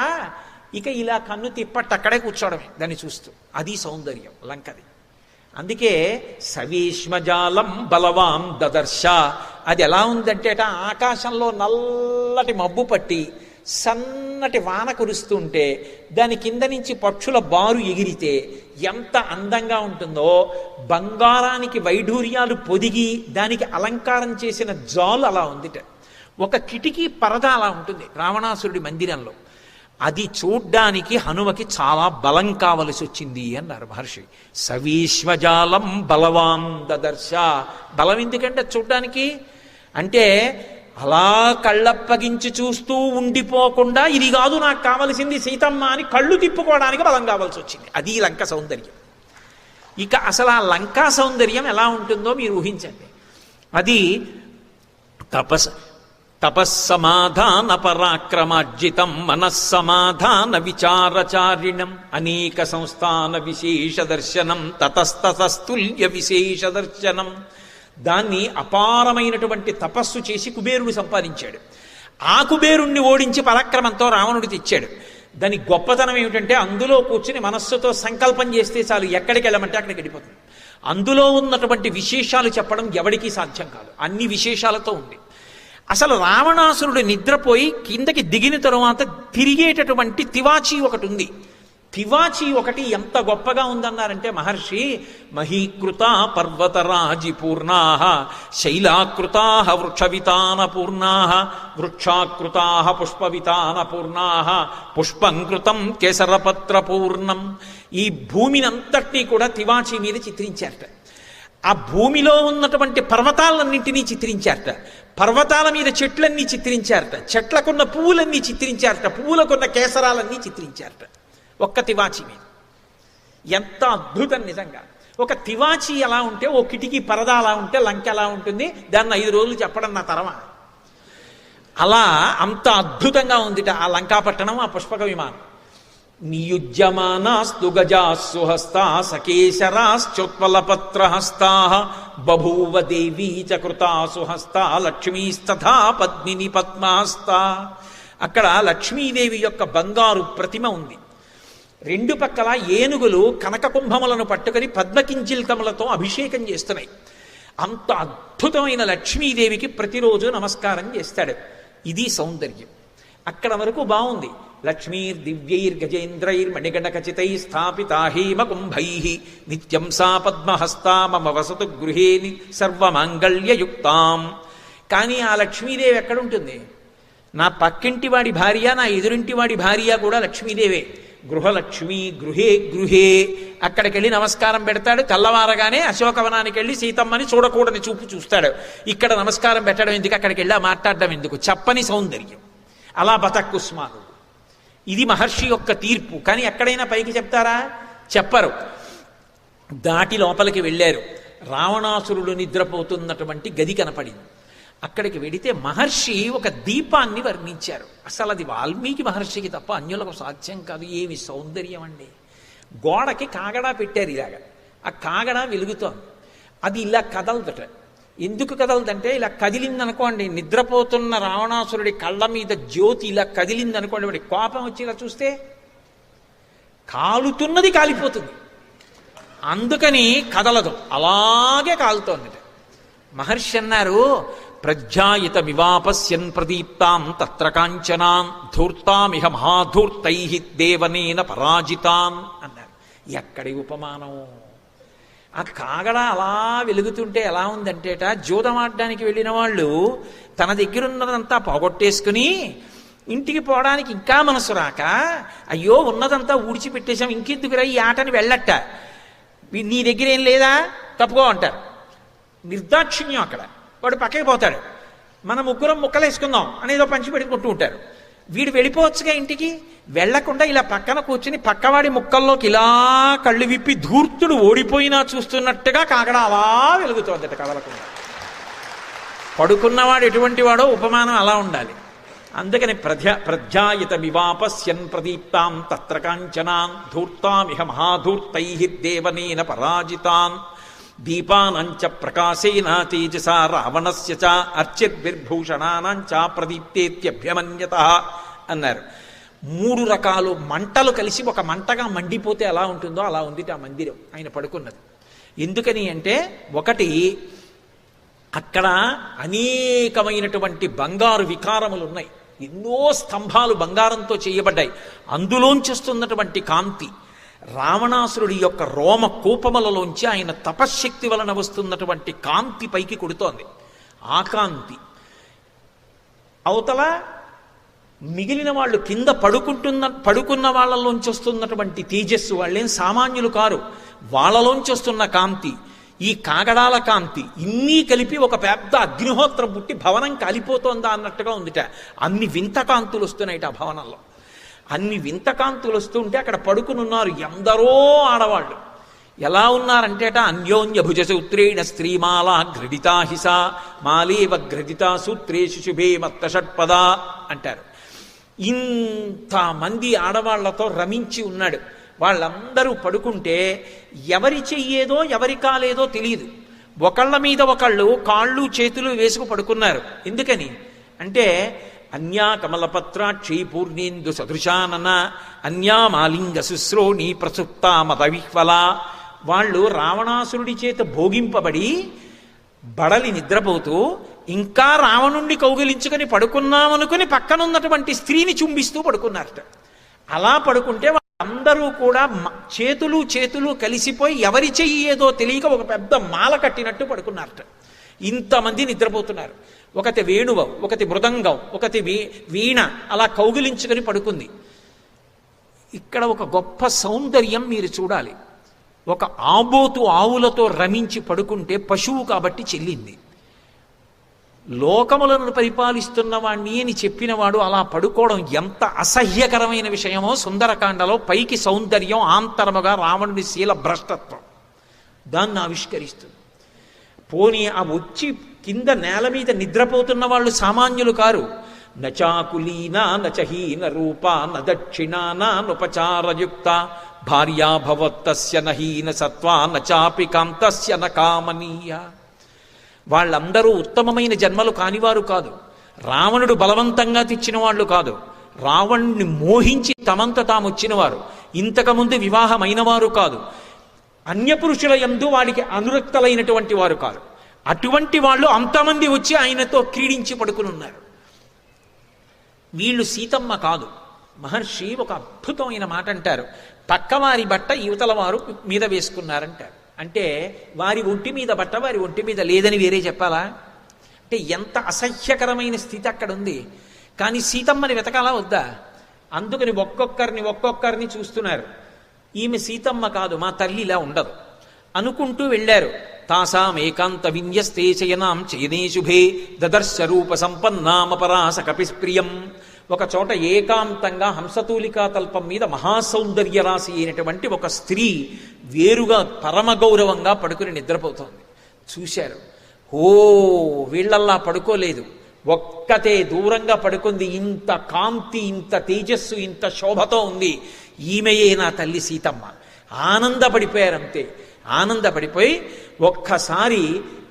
ఇక ఇలా కన్ను తిప్పట్టు అక్కడే కూర్చోవడమే దాన్ని చూస్తూ. అది సౌందర్యం లంకది. అందుకే సవేష్మజాలం బలవాం దదర్శ. అది ఎలా ఉందంటేట ఆకాశంలో నల్లటి మబ్బు పట్టి సన్నటి వాన కురుస్తుంటే దాని కింద నుంచి పక్షుల బారు ఎగిరితే ఎంత అందంగా ఉంటుందో, బంగారానికి వైఢూర్యాలు పొదిగి దానికి అలంకారం చేసిన జాలు అలా ఉందిట. ఒక కిటికీ పరద అలా ఉంటుంది రావణాసురుడి మందిరంలో. అది చూడ్డానికి హనుమకి చాలా బలం కావలసి వచ్చింది అన్నారు మహర్షి. సవీశ్వజాలం బలవాన్ దదర్శ. బలం ఎందుకంటే చూడ్డానికి అంటే అలా కళ్ళప్పగించి చూస్తూ ఉండిపోకుండా ఇది కాదు నాకు కావలసింది సీతమ్మ అని కళ్ళు తిప్పుకోవడానికి బలం కావాల్సి వచ్చింది. అది లంక సౌందర్యం. ఇక అసలు ఆ లంకా సౌందర్యం ఎలా ఉంటుందో మీరు ఊహించండి. అది తపస్సమాధాన పరాక్రమార్జితం మనస్సమాధాన విచారచారిణం అనేక సంస్థాన విశేష దర్శనం తతస్తతుల్య విశేష దర్శనం. దాన్ని అపారమైనటువంటి తపస్సు చేసి కుబేరుడు సంపాదించాడు. ఆ కుబేరుణ్ణి ఓడించి పరాక్రమంతో రావణుడు తెచ్చాడు. దాని గొప్పతనం ఏమిటంటే అందులో కూర్చుని మనస్సుతో సంకల్పం చేస్తే చాలు ఎక్కడికి వెళ్ళమంటే అక్కడికి వెళ్ళిపోతుంది. అందులో ఉన్నటువంటి విశేషాలు చెప్పడం ఎవరికీ సాధ్యం కాదు, అన్ని విశేషాలతో ఉంది. అసలు రావణాసురుడు నిద్రపోయి కిందకి దిగిన తరువాత తిరిగేటటువంటి తివాచీ ఒకటి ఉంది. తివాచీ ఒకటి ఎంత గొప్పగా ఉందన్నారంటే మహర్షి, మహీకృత పర్వతరాజిపూర్ణా శైలాకృతా వృక్షవితానపూర్ణా వృక్షాకృతా పుష్పవితానపూర్ణా పుష్పంకృతం కేసరపత్రపూర్ణం. ఈ భూమినంతటినీ కూడా తివాచీ మీద చిత్రించారట. ఆ భూమిలో ఉన్నటువంటి పర్వతాలన్నింటినీ చిత్రించారట. పర్వతాల మీద చెట్లన్నీ చిత్రించారట. చెట్లకున్న పువ్వులన్నీ చిత్రించారట. పువ్వులకున్న కేసరాలన్నీ చిత్రించారట ఒక్క తివాచీ మీద. ఎంత అద్భుతం నిజంగా. ఒక తివాచీ ఎలా ఉంటే, ఓ కిటికీ పరద అలా ఉంటే లంక ఎలా ఉంటుంది, దాన్ని 5 రోజులు చెప్పడం నా తరమా. అలా అంత అద్భుతంగా ఉందిట ఆ లంకాపట్టణం, ఆ పుష్పక విమానం. నియుజ్యమానాస్తు గజాస్సు హస్తా సకేశరాశ్చోత్పలపత్రహస్తా బభూవ దేవీ చ కృతాసు హస్తా లక్ష్మీస్తథా పద్మిని పద్మహస్తా. అక్కడ లక్ష్మీదేవి యొక్క బంగారు ప్రతిమ ఉంది. 2 పక్కల ఏనుగులు కనక కుంభములను పట్టుకొని పద్మకించిల్కములతో అభిషేకం చేస్తున్నాయి. అంత అద్భుతమైన లక్ష్మీదేవికి ప్రతిరోజు నమస్కారం చేస్తాడు. ఇది సౌందర్యం. అక్కడ వరకు బాగుంది. లక్ష్మీర్ దివ్యైర్ గజేంద్రైర్ మణిగణకచితై స్థాపితా హేమ కుంభై నిత్యం సా పద్మహస్తా మమ వసతు గృహే సర్వమాంగళ్యయుక్తాం. కానీ ఆ లక్ష్మీదేవి ఎక్కడుంటుంది? నా పక్కింటి వాడి భార్య, నా ఎదురింటి వాడి భార్య కూడా లక్ష్మీదేవే. గృహలక్ష్మి గృహే గృహే. అక్కడికి వెళ్ళి నమస్కారం పెడతాడు. తెల్లవారగానే అశోకవనానికి వెళ్ళి సీతమ్మని చూడకూడని చూపు చూస్తాడు. ఇక్కడ నమస్కారం పెట్టడం ఎందుకు, అక్కడికి వెళ్ళి మాట్లాడడం ఎందుకు? చెప్పని సౌందర్యం. అలా బతక్కుస్మాను. ఇది మహర్షి యొక్క తీర్పు. కానీ ఎక్కడైనా పైకి చెప్తారా? చెప్పరు. దాటి లోపలికి వెళ్ళారు. రావణాసురుడు నిద్రపోతున్నటువంటి గది కనపడింది. అక్కడికి వెడితే మహర్షి ఒక దీపాన్ని వర్ణించారు. అసలు అది వాల్మీకి మహర్షికి తప్ప అన్యులకు సాధ్యం కాదు. ఏమి సౌందర్యం అండి. గోడకి కాగడా పెట్టారు ఇలాగా. ఆ కాగడా వెలుగుతోంది. అది ఇలా కదలదట. ఎందుకు కదలదంటే ఇలా కదిలిందనుకోండి, నిద్రపోతున్న రావణాసురుడి కళ్ళ మీద జ్యోతి ఇలా కదిలిందనుకోండి, వాడి కోపం వచ్చి ఇలా చూస్తే కాలుతున్నది కాలిపోతుంది. అందుకని కదలదు, అలాగే కాలుతోందట. మహర్షి అన్నారు, ప్రజ్ఞాయిత వివాపస్యన్ ప్రదీప్తాం తత్ర కాంచనాన్ ధూర్తామిహ మహాధూర్తై దేవనేన పరాజితాన్ అన్నారు. ఎక్కడి ఉపమానం! ఆ కాగడ అలా వెలుగుతుంటే ఎలా ఉందంటేట, జూదమాడడానికి వెళ్ళిన వాళ్ళు తన దగ్గరున్నదంతా పోగొట్టేసుకుని ఇంటికి పోవడానికి ఇంకా మనసు రాక, అయ్యో ఉన్నదంతా ఊడ్చిపెట్టేశాం ఇంకెందుకురా ఈ ఆటని వెళ్ళట్ట. నీ దగ్గర ఏం లేదా, తప్పుకో అంటారు. నిర్దాక్షిణ్యం అక్కడ. వాడు పక్కకి పోతాడు. మనం ముగ్గురం ముక్కలేసుకుందాం అనేదో పంచి పెట్టుకుంటూ ఉంటారు. వీడు వెళ్ళిపోవచ్చుగా ఇంటికి. వెళ్లకుండా ఇలా పక్కన కూర్చుని పక్కవాడి ముక్కల్లోకి ఇలా కళ్ళు విప్పి ధూర్తుడు ఓడిపోయినా చూస్తున్నట్టుగా కాగడ అలా వెలుగుతోందట కదలకుండా. పడుకున్నవాడు ఎటువంటి వాడో ఉపమానం అలా ఉండాలి. అందుకని ప్రజ్ఞాయిత వివాపస్యన్ ప్రదీప్తాం తత్ర కాంచనాన్ ధూర్తామిహ మహాధూర్తై దేవనేన పరాజితాన్ దీపానంచ ప్రకాశేన తేజసా రావణస్య చ అర్చిద్భిర్భూషణానాంచ ప్రదీప్తేత్యభ్యమన్యత అన్నారు. 3 రకాలు మంటలు కలిసి ఒక మంటగా మండిపోతే ఎలా ఉంటుందో అలా ఉంది ఆ మందిరం ఆయన పడుకున్నది. ఎందుకని అంటే, ఒకటి అక్కడ అనేకమైనటువంటి బంగారు వికారములు ఉన్నాయి. ఎన్నో స్తంభాలు బంగారంతో చేయబడ్డాయి. అందులోంచేస్తున్నటువంటి కాంతి రావణాసురుడి యొక్క రోమ కూపములలోంచి ఆయన తపశ్శక్తి వలన వస్తున్నటువంటి కాంతి పైకి కొడుతోంది. ఆ కాంతి అవతల మిగిలిన వాళ్ళు కింద పడుకున్న వాళ్ళలోంచి వస్తున్నటువంటి తేజస్సు, వాళ్ళేం సామాన్యులు కారు, వాళ్ళలోంచి వస్తున్న కాంతి, ఈ కాగడాల కాంతి, ఇన్నీ కలిపి ఒక పెద్ద అగ్నిహోత్రం పుట్టి భవనం కాలిపోతోందా అన్నట్టుగా ఉందిట. అన్ని వింత కాంతులు వస్తున్నాయిట ఆ భవనంలో. అన్ని వింత కాంతులు వస్తుంటే అక్కడ పడుకునున్నారు ఎందరో ఆడవాళ్ళు. ఎలా ఉన్నారంటేట, అన్యోన్య భుజ సూత్రేణ స్త్రీమాల ఘ్రడితాహిస మాలేవ ఘ్రడితా సూత్రేషు శుభే మత్త షట్పద అంటారు. ఇంతమంది ఆడవాళ్లతో రమించి ఉన్నాడు. వాళ్ళందరూ పడుకుంటే ఎవరి చెయ్యేదో ఎవరి కాలేదో తెలియదు. ఒకళ్ళ మీద ఒకళ్ళు కాళ్ళు చేతులు వేసుకు పడుకున్నారు. ఎందుకని అంటే, అన్యా కమలపత్రాక్షి పూర్ణేందు సదృశానన అన్యా మాలింగ శుశ్రోణి ప్రసుప్తా మతవిహ్వల. వాళ్ళు రావణాసురుడి చేత భోగింపబడి బడలి నిద్రపోతూ ఇంకా రావణుణ్ణి కౌగిలించుకొని పడుకున్నామనుకుని పక్కనున్నటువంటి స్త్రీని చుంబిస్తూ పడుకున్నారట. అలా పడుకుంటే అందరూ కూడా చేతులు కలిసిపోయి ఎవరి చెయ్యి ఏదో తెలియక ఒక పెద్ద మాల కట్టినట్టు పడుకున్నారట. ఇంతమంది నిద్రపోతున్నారు. ఒకటి వేణువ, ఒకటి మృదంగం, ఒకటి వీణ అలా కౌగిలించుకొని పడుకుంది. ఇక్కడ ఒక గొప్ప సౌందర్యం మీరు చూడాలి. ఒక ఆబోతు ఆవులతో రమించి పడుకుంటే పశువు కాబట్టి చెల్లింది. లోకములను పరిపాలిస్తున్న వాణ్ణి అని చెప్పినవాడు అలా పడుకోవడం ఎంత అసహ్యకరమైన విషయమో సుందరకాండలో పైకి సౌందర్యం, ఆంతరముగా రావణుడి శీల భ్రష్టత్వం దాన్ని ఆవిష్కరిస్తుంది. పోనీ ఆ వచ్చి కింద నేల మీద నిద్రపోతున్న వాళ్ళు సామాన్యులు కారు. నచాకులీన నచహీన రూప నదక్షిణాన నుపచారయుక్త భార్యాభవత్తస్య నహీన సత్వా నచాపి కాంతస్య నకామనీయ. వాళ్ళందరూ ఉత్తమమైన జన్మలు కానివారు కాదు. రావణుడు బలవంతంగా తెచ్చిన వాళ్ళు కాదు. రావణుని మోహించి తమంత తాము వచ్చినవారు. ఇంతకుముందు వివాహమైన వారు కాదు. అన్యపురుషుల యందు వాడికి అనురక్తలైనటువంటి వారు కాదు. అటువంటి వాళ్ళు అంతమంది వచ్చి ఆయనతో క్రీడించి పడుకుని ఉన్నారు. వీళ్ళు సీతమ్మ కాదు. మహర్షి ఒక అద్భుతమైన మాట అంటారు. పక్కవారి బట్ట యువతల వారు మీద వేసుకున్నారంటారు. అంటే వారి ఒంటి మీద బట్ట వారి ఒంటి మీద లేదని వేరే చెప్పాలా? అంటే ఎంత అసహ్యకరమైన స్థితి అక్కడ ఉంది. కానీ సీతమ్మని వెతకాలా వద్దా? అందుకని ఒక్కొక్కరిని చూస్తున్నారు. ఈమె సీతమ్మ కాదు, మా తల్లి ఇలా ఉండదు అనుకుంటూ వెళ్ళారు. తాసాం ఏకాంత విన్యస్తే శయనాం చయనే శుభే దదర్శ రూప సంపన్నామపరాస కపిస్ప్రియం. ఒక చోట ఏకాంతంగా హంసతూలికా తల్పం మీద మహాసౌందర్య రాశి అయినటువంటి ఒక స్త్రీ వేరుగా పరమ గౌరవంగా పడుకుని నిద్రపోతోంది. చూశారు. ఓ, వీళ్ళల్లా పడుకోలేదు, ఒక్కతే దూరంగా పడుకుంది. ఇంత కాంతి, ఇంత తేజస్సు, ఇంత శోభతో ఉంది. ఈమెయే నా తల్లి సీతమ్మ. ఆనందపడిపోయారంతే. ఆనందపడిపోయి ఒక్కసారి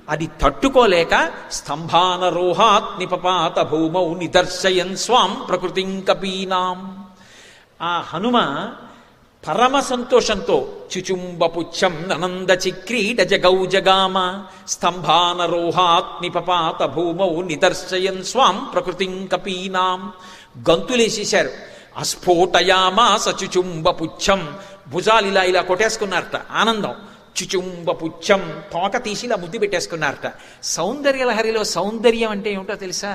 అది తట్టుకోలేక స్తంభానరోహాత్ నిపపాత భూమౌ నిదర్శయన్ స్వాం ప్రకృతిం కపీనాం. ఆ హనుమ పరమ సంతోషంతో చుచుంబపుచ్చం ననంద చిక్రీడ జగౌ జగామ స్తంభానరోహాత్ నిపపాత భూమౌ నిదర్శయన్ స్వాం ప్రకృతిం కపీనాం. గంతులేసేశారు. అస్ఫోటయామాస చుచుంబపుచ్చం. భుజాలు ఇలా కొట్టేసుకున్నారట. ఆనందం. చుచుంబపుచ్చం, తోక తీసి ఇలా ముద్దు పెట్టేసుకున్నారట. సౌందర్యలహరిలో సౌందర్యం అంటే ఏమిటో తెలుసా?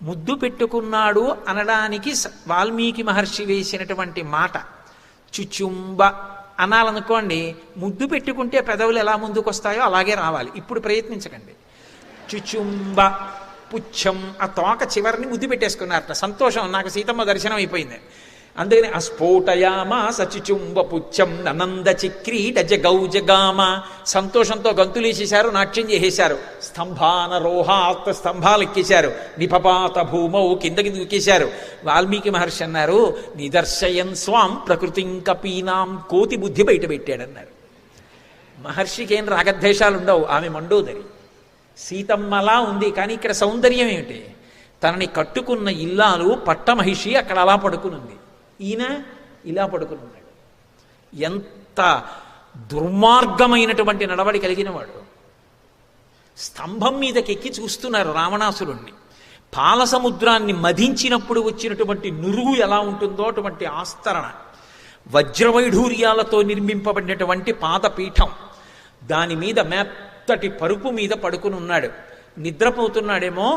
ముద్దు పెట్టుకున్నాడు అనడానికి వాల్మీకి మహర్షి వేసినటువంటి మాట. చుచుంబ అనాలనుకోండి, ముద్దు పెట్టుకుంటే పెదవులు ఎలా ముందుకు వస్తాయో అలాగే రావాలి. ఇప్పుడు ప్రయత్నించకండి. చుచుంబ పుచ్చం, ఆ తోక చివరిని ముద్దు పెట్టేసుకున్నారట. సంతోషం, నాకు సీతమ్మ దర్శనం అయిపోయింది. అందుకని అస్ఫోటయామా సచిచుంబ పుచ్చం ననంద చిక్రీడ జగౌ జగామ. సంతోషంతో గంతులేసేశారు, నాట్యం చేసేశారు. స్తంభానరోహాత్, స్తంభాలు ఎక్కేశారు. నిపపాత భూమౌ, కిందకి దూకేశారు. వాల్మీకి మహర్షి అన్నారు, నిదర్శయన్ స్వాం ప్రకృతిం కపీనాం. కోతి బుద్ధి బయట పెట్టాడన్నారు. మహర్షికి ఏం రాగద్వేషాలు ఉండవు, ఆమె మండోదరి. సీతమ్మలా ఉంది. కానీ ఇక్కడ సౌందర్యం ఏమిటి? తనని కట్టుకున్న ఇల్లాలు పట్టమహిషి అక్కడ అలా పడుకునుంది. ఈయన ఇలా పడుకున్నాడు. ఎంత దుర్మార్గమైనటువంటి నడవడి కలిగిన వాడు. స్తంభం మీదకెక్కి చూస్తున్నారు రావణాసురుణ్ణి. పాలసముద్రాన్ని మధించినప్పుడు వచ్చినటువంటి నురుగు ఎలా ఉంటుందో అటువంటి ఆస్తరణ. వజ్రవైఢూర్యాలతో నిర్మింపబడినటువంటి పాదపీఠం. దాని మీద మెత్తటి పరుపు మీద పడుకుని ఉన్నాడు. నిద్రపోతున్నాడేమో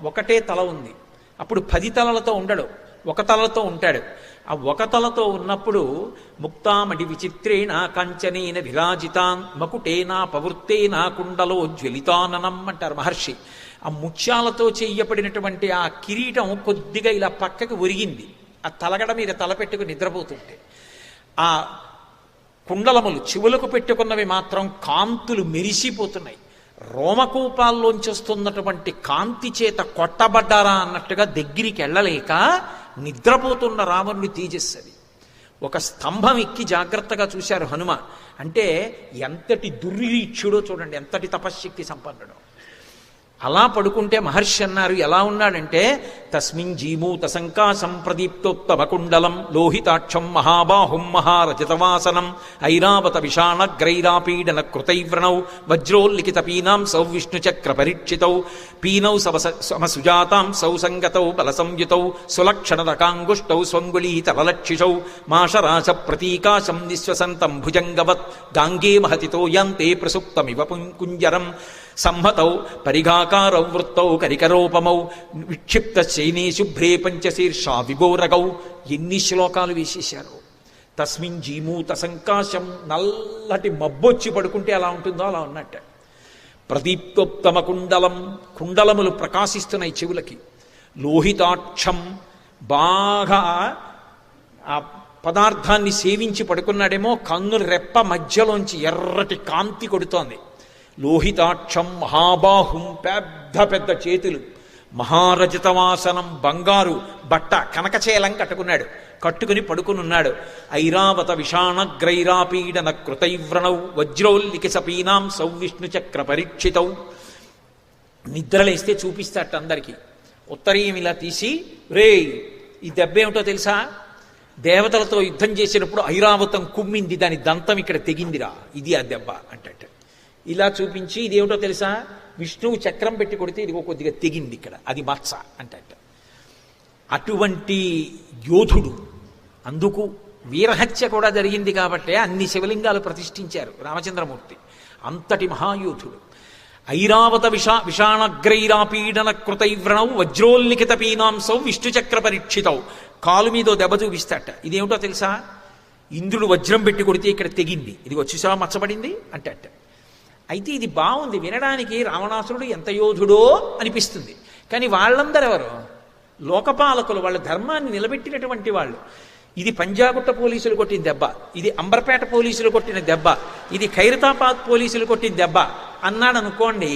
ఒకటే తల ఉంది, అప్పుడు 10 తలలతో ఉండడు, ఒక తలతో ఉంటాడు. ఆ ఒక తలతో ఉన్నప్పుడు ముక్తామడి విచిత్రేణ కాంచనేన విరాజితాన్ మకుటేనా పవృత్తేనా కుండలో జ్వలితాననం అంటారు మహర్షి. ఆ ముత్యాలతో చెయ్యబడినటువంటి ఆ కిరీటం కొద్దిగా ఇలా పక్కకి ఒరిగింది, ఆ తలగడ మీద తల పెట్టుకుని నిద్రపోతుంటే. ఆ కుండలములు చెవులకు పెట్టుకున్నవి మాత్రం కాంతులు మెరిసిపోతున్నాయి. రోమకూపాల్లోంచి వస్తున్నటువంటి కాంతి చేత కొట్టబడ్డారా అన్నట్టుగా దగ్గరికి వెళ్ళలేక నిద్రపోతున్న రావణుడి తేజస్సది. ఒక స్తంభం ఎక్కి జాగ్రత్తగా చూశారు హనుమ. అంటే ఎంతటి దుర్నిరీక్షుడో చూడండి, ఎంతటి తపశ్శక్తి సంపన్నుడో. అలా పడుకుంటే మహర్షి అన్నారు, ఎలా ఉన్నాడంటే తస్మిన్ జీమూత సంకాశం ప్రదీప్తోత్తమకుండలం లోహితాక్షం మహాబాహుం మహారజతవాసనం ఐరావత విషాణగ్రైరాపీడన కృతైవ్రణౌ వజ్రోల్లిఖిత పీనాం సౌ విష్ణుచక్ర పరీక్షితౌ పీనౌ సమసుజాతాం సౌ సంగతౌ బలసంయుతౌ సులక్షణరకాంగుష్టౌ స్వంగుళీతరలక్షిషౌ మాషరాశ ప్రతీకాశం నిశ్వసంతం భుజంగవత్ గాంగే మహతితో యాంతే ప్రసుప్తమివ కుంజరం సంహతౌ పరిఘాకారౌ వృత్తౌ కరికరోపమౌ విక్షిప్త శైనే శుభ్రే పంచశీర్షా విగోరగౌ. ఎన్ని శ్లోకాలు వేసేశారు. తస్మిన్ జీమూత సంకాశం, నల్లటి మబ్బొచ్చి పడుకుంటే ఎలా ఉంటుందో అలా ఉన్నట్ట. ప్రదీప్తోత్తమ కుండలం, కుండలములు ప్రకాశిస్తున్నాయి చెవులకి. లోహితాక్షం, బాగా ఆ పదార్థాన్ని సేవించి పడుకున్నాడేమో, కన్నుల రెప్ప మధ్యలోంచి ఎర్రటి కాంతి కొడుతోంది. లోహితాక్షం మహాబాహుం, పెద్ద పెద్ద చేతులు. మహారజతవాసనం, బంగారు బట్ట కనకచేలం కట్టుకున్నాడు, కట్టుకుని పడుకునున్నాడు. ఐరావత విషాణగ్రైరాపీడన కృతైవ్రణౌ వజ్రోల్లిఖిత పీనాం సౌ విష్ణుచక్ర పరీక్షితౌ. నిద్రలేస్తే చూపిస్తాట అందరికీ. ఉత్తరీయం ఇలా తీసి, రే ఈ దెబ్బ ఏమిటో తెలుసా, దేవతలతో యుద్ధం చేసినప్పుడు ఐరావతం కుమ్మింది, దాని దంతం ఇక్కడ తెగిందిరా, ఇది ఆ దెబ్బ అంటట. ఇలా చూపించి, ఇదేమిటో తెలుసా, విష్ణువు చక్రం పెట్టి కొడితే ఇదిగో కొద్దిగా తెగింది ఇక్కడ, అది మత్స అంటట. అటువంటి యోధుడు. అందుకు వీరహత్య కూడా జరిగింది కాబట్టే అన్ని శివలింగాలు ప్రతిష్ఠించారు రామచంద్రమూర్తి. అంతటి మహాయోధుడు. ఐరావత విషాణగ్రైరాపీడన కృతైవ్రణౌ వజ్రోల్లిఖిత పీనాంసౌ విష్ణుచక్ర పరీక్షితౌ. కాలు మీదో దెబ్బ చూపిస్తాట. ఇదేమిటో తెలుసా, ఇంద్రుడు వజ్రం పెట్టి కొడితే ఇక్కడ తెగింది, ఇదిగో చూసావా మచ్చబడింది అంటట. అయితే ఇది బాగుంది వినడానికి, రావణాసురుడు ఎంత యోధుడో అనిపిస్తుంది. కానీ వాళ్ళందరూ ఎవరు? లోకపాలకులు, వాళ్ళ ధర్మాన్ని నిలబెట్టినటువంటి వాళ్ళు. ఇది పంజాగుట్ట పోలీసులు కొట్టిన దెబ్బ, ఇది అంబర్పేట పోలీసులు కొట్టిన దెబ్బ, ఇది ఖైరతాబాద్ పోలీసులు కొట్టిన దెబ్బ అన్నాడు అనుకోండి.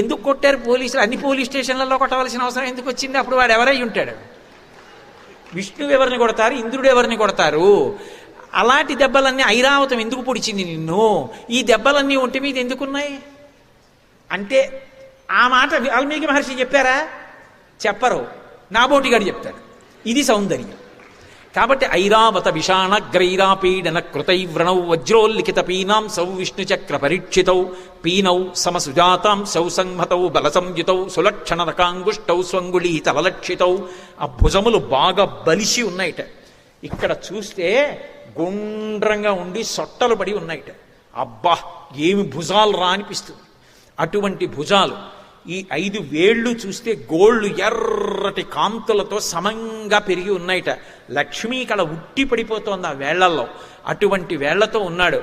ఎందుకు కొట్టారు పోలీసులు? అన్ని పోలీస్ స్టేషన్లలో కొట్టవలసిన అవసరం ఎందుకు వచ్చింది? అప్పుడు వాడు ఎవరై ఉంటాడు? విష్ణువు ఎవరిని కొడతారు, ఇంద్రుడు ఎవరిని కొడతారు? అలాంటి దెబ్బలన్నీ ఐరావతం ఎందుకు పొడిచింది నిన్ను? ఈ దెబ్బలన్నీ ఒంటి మీద ఎందుకున్నాయి అంటే, ఆ మాట వాల్మీకి మహర్షి చెప్పారా? చెప్పరు, నాబోటిగాడు చెప్తాడు. ఇది సౌందర్యం. కాబట్టి ఐరావత విషాణగ్రైరాపీడన కృతైవ్రణౌ వజ్రోల్లిఖిత పీనాం సౌ విష్ణుచక్ర పరీక్షితౌ పీనౌ సమసుజాతాం సౌ సంహతౌ బలసంయుతౌ సులక్షణరకాంగుష్టౌ స్వంగుళీతలలక్షితౌ. ఆ భుజములు బాగా బలిసి ఉన్నాయిట. ఇక్కడ చూస్తే గుండ్రంగా ఉండి సొట్టలు పడి ఉన్నాయిట. అబ్బా ఏమి భుజాలు రా అనిపిస్తుంది. అటువంటి భుజాలు. ఈ 5 వేళ్ళు చూస్తే గోళ్ళు ఎర్రటి కాంతులతో సమంగా పెరిగి ఉన్నాయిట. లక్ష్మీ కళ ఉట్టి పడిపోతోంది ఆ వేళ్లల్లో. అటువంటి వేళ్లతో ఉన్నాడు.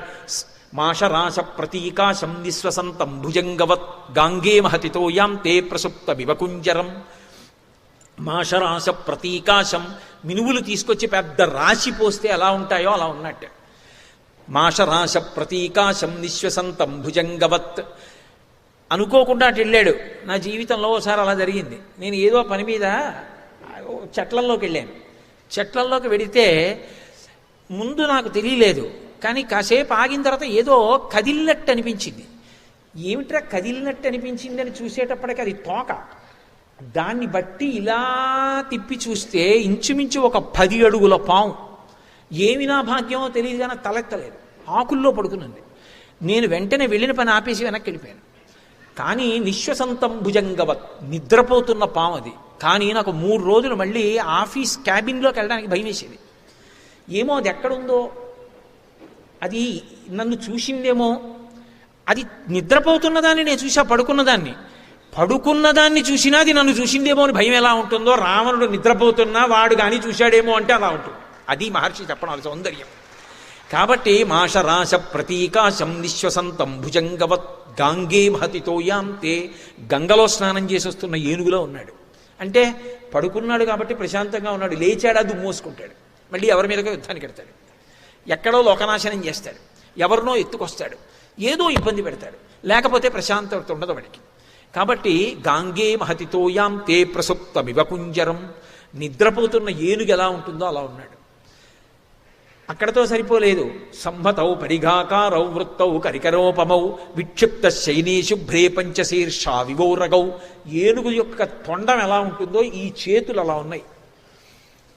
మాషరాశ ప్రతీకాశం నిశ్వసంతం భుజంగవత్ గాంగే మహతితో యాం తే ప్రసుప్త వివకుంజరం. మాషరాశ ప్రతీకాశం, మినువులు తీసుకొచ్చి పెద్ద రాశి పోస్తే ఎలా ఉంటాయో అలా ఉన్నట్టు. మాషరాశ ప్రతీకాశం నిశ్వసంతం భుజంగవత్. అనుకోకుండా అటు వెళ్ళాడు. నా జీవితంలో ఒకసారి అలా జరిగింది. నేను ఏదో పని మీద చెట్లల్లోకి వెళ్ళాను. చెట్లల్లోకి వెడితే ముందు నాకు తెలియలేదు, కానీ కాసేపు ఆగిన తర్వాత ఏదో కదిలినట్టు అనిపించింది. ఏమిట్రా కదిలినట్టు అనిపించిందని చూసేటప్పటికి అది తోక. దాన్ని బట్టి ఇలా తిప్పి చూస్తే ఇంచుమించు ఒక 10 అడుగుల పాము. ఏమి నా భాగ్యమో తెలియదు కానీ తలెత్తలేదు, ఆకుల్లో పడుకున్నది. నేను వెంటనే వెళ్ళిన పని ఆపేసి వెనక్కి వెళ్ళిపోయాను. కానీ నిశ్వసంతం భుజంగవత్, నిద్రపోతున్న పాము అది. కానీ నాకు 3 రోజులు మళ్ళీ ఆఫీస్ క్యాబిన్లోకి వెళ్ళడానికి భయం వేసేది. ఏమో అది ఎక్కడుందో, అది నన్ను చూసిందేమో. అది నిద్రపోతున్నదాన్ని నేను చూసా, పడుకున్నదాన్ని. పడుకున్న దాన్ని చూసినా అది నన్ను చూసిందేమో అని భయం ఎలా ఉంటుందో, రావణుడు నిద్రపోతున్నా వాడు కానీ చూశాడేమో అంటే అలా ఉంటుంది. అది మహర్షి చెప్పడం సౌందర్యం. కాబట్టి మాషరాశ ప్రతీకాశం నిశ్వసంతం భుజంగవత్ గాంగే మహతితోయాంతే, గంగలో స్నానం చేసి వస్తున్న ఏనుగులో ఉన్నాడు. అంటే పడుకున్నాడు కాబట్టి ప్రశాంతంగా ఉన్నాడు. లేచాడా దుమ్మోసుకుంటాడు, మళ్ళీ ఎవరి మీదకో యుద్ధానికి వెడతాడు, ఎక్కడో లోకనాశనం చేస్తాడు, ఎవరినో ఎత్తుకొస్తాడు, ఏదో ఇబ్బంది పెడతాడు, లేకపోతే ప్రశాంతత ఉండదు వాడికి. కాబట్టి గాంగే మహతితోయాం తే ప్రసుప్తమివ కుంజరం, నిద్రపోతున్న ఏనుగు ఎలా ఉంటుందో అలా ఉన్నాడు. అక్కడతో సరిపోలేదు. సంహతౌ పరిఘాకారౌ వృత్తౌ కరికరోపమౌ విక్షిప్త శైనీ శుభ్రే పంచశీర్షా వివౌరగౌ, ఏనుగు యొక్క తొండం ఎలా ఉంటుందో ఈ చేతులు అలా ఉన్నాయి.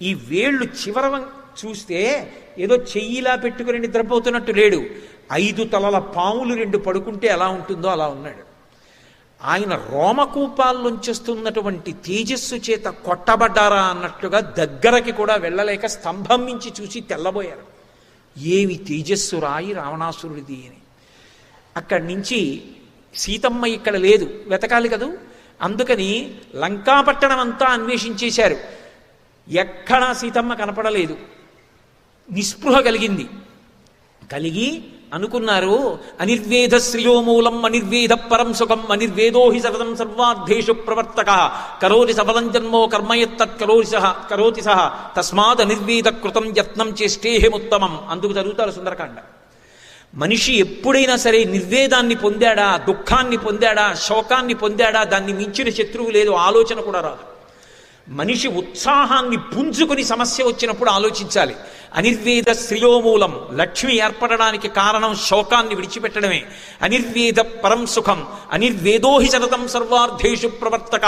ఈ వేళ్ళు చివర చూస్తే ఏదో చెయ్యిలా పెట్టుకుని నిద్రపోతున్నట్టు లేడు. 5 తలల పాములు 2 పడుకుంటే ఎలా ఉంటుందో అలా ఉన్నాడు. ఆయన రోమకూపాల్లోంచేస్తున్నటువంటి తేజస్సు చేత కొట్టబడ్డారా అన్నట్టుగా దగ్గరకి కూడా వెళ్ళలేక స్తంభం నుంచి చూసి తెల్లబోయారు. ఏవి తేజస్సు రాయి రావణాసురుడిది అని. అక్కడి నుంచి సీతమ్మ ఇక్కడ లేదు, వెతకాలి కదూ. అందుకని లంకాపట్టణం అంతా అన్వేషించేశారు, ఎక్కడా సీతమ్మ కనపడలేదు. నిస్పృహ కలిగి అనుకున్నారు, అనిర్వేద శ్రియోమూలం అనిర్వేద పరం సుఖం అనిర్వేదో హి సతతం సర్వార్థేషు ప్రవర్తక కరోతి సఫలం జన్మో కర్మయత్తత్ కరోతి సహ తస్మాత్ అనిర్వేద కృతం యత్నం చేష్టేహముత్తమం. అందుకు చదువుతారు సుందరకాండ. మనిషి ఎప్పుడైనా సరే నిర్వేదాన్ని పొందాడా, దుఃఖాన్ని పొందాడా, శోకాన్ని పొందాడా, దాన్ని మించిన శత్రువు లేదు, ఆలోచన కూడా రాదు. మనిషి ఉత్సాహాన్ని పుంజుకుని సమస్య వచ్చినప్పుడు ఆలోచించాలి. అనిర్వేద శ్రియోమూలం, లక్ష్మి ఏర్పడడానికి కారణం శోకాన్ని విడిచిపెట్టడమే. అనిర్వేద పరం సుఖం అనిర్వేదోహి సతతం సర్వార్థేషు ప్రవర్తక,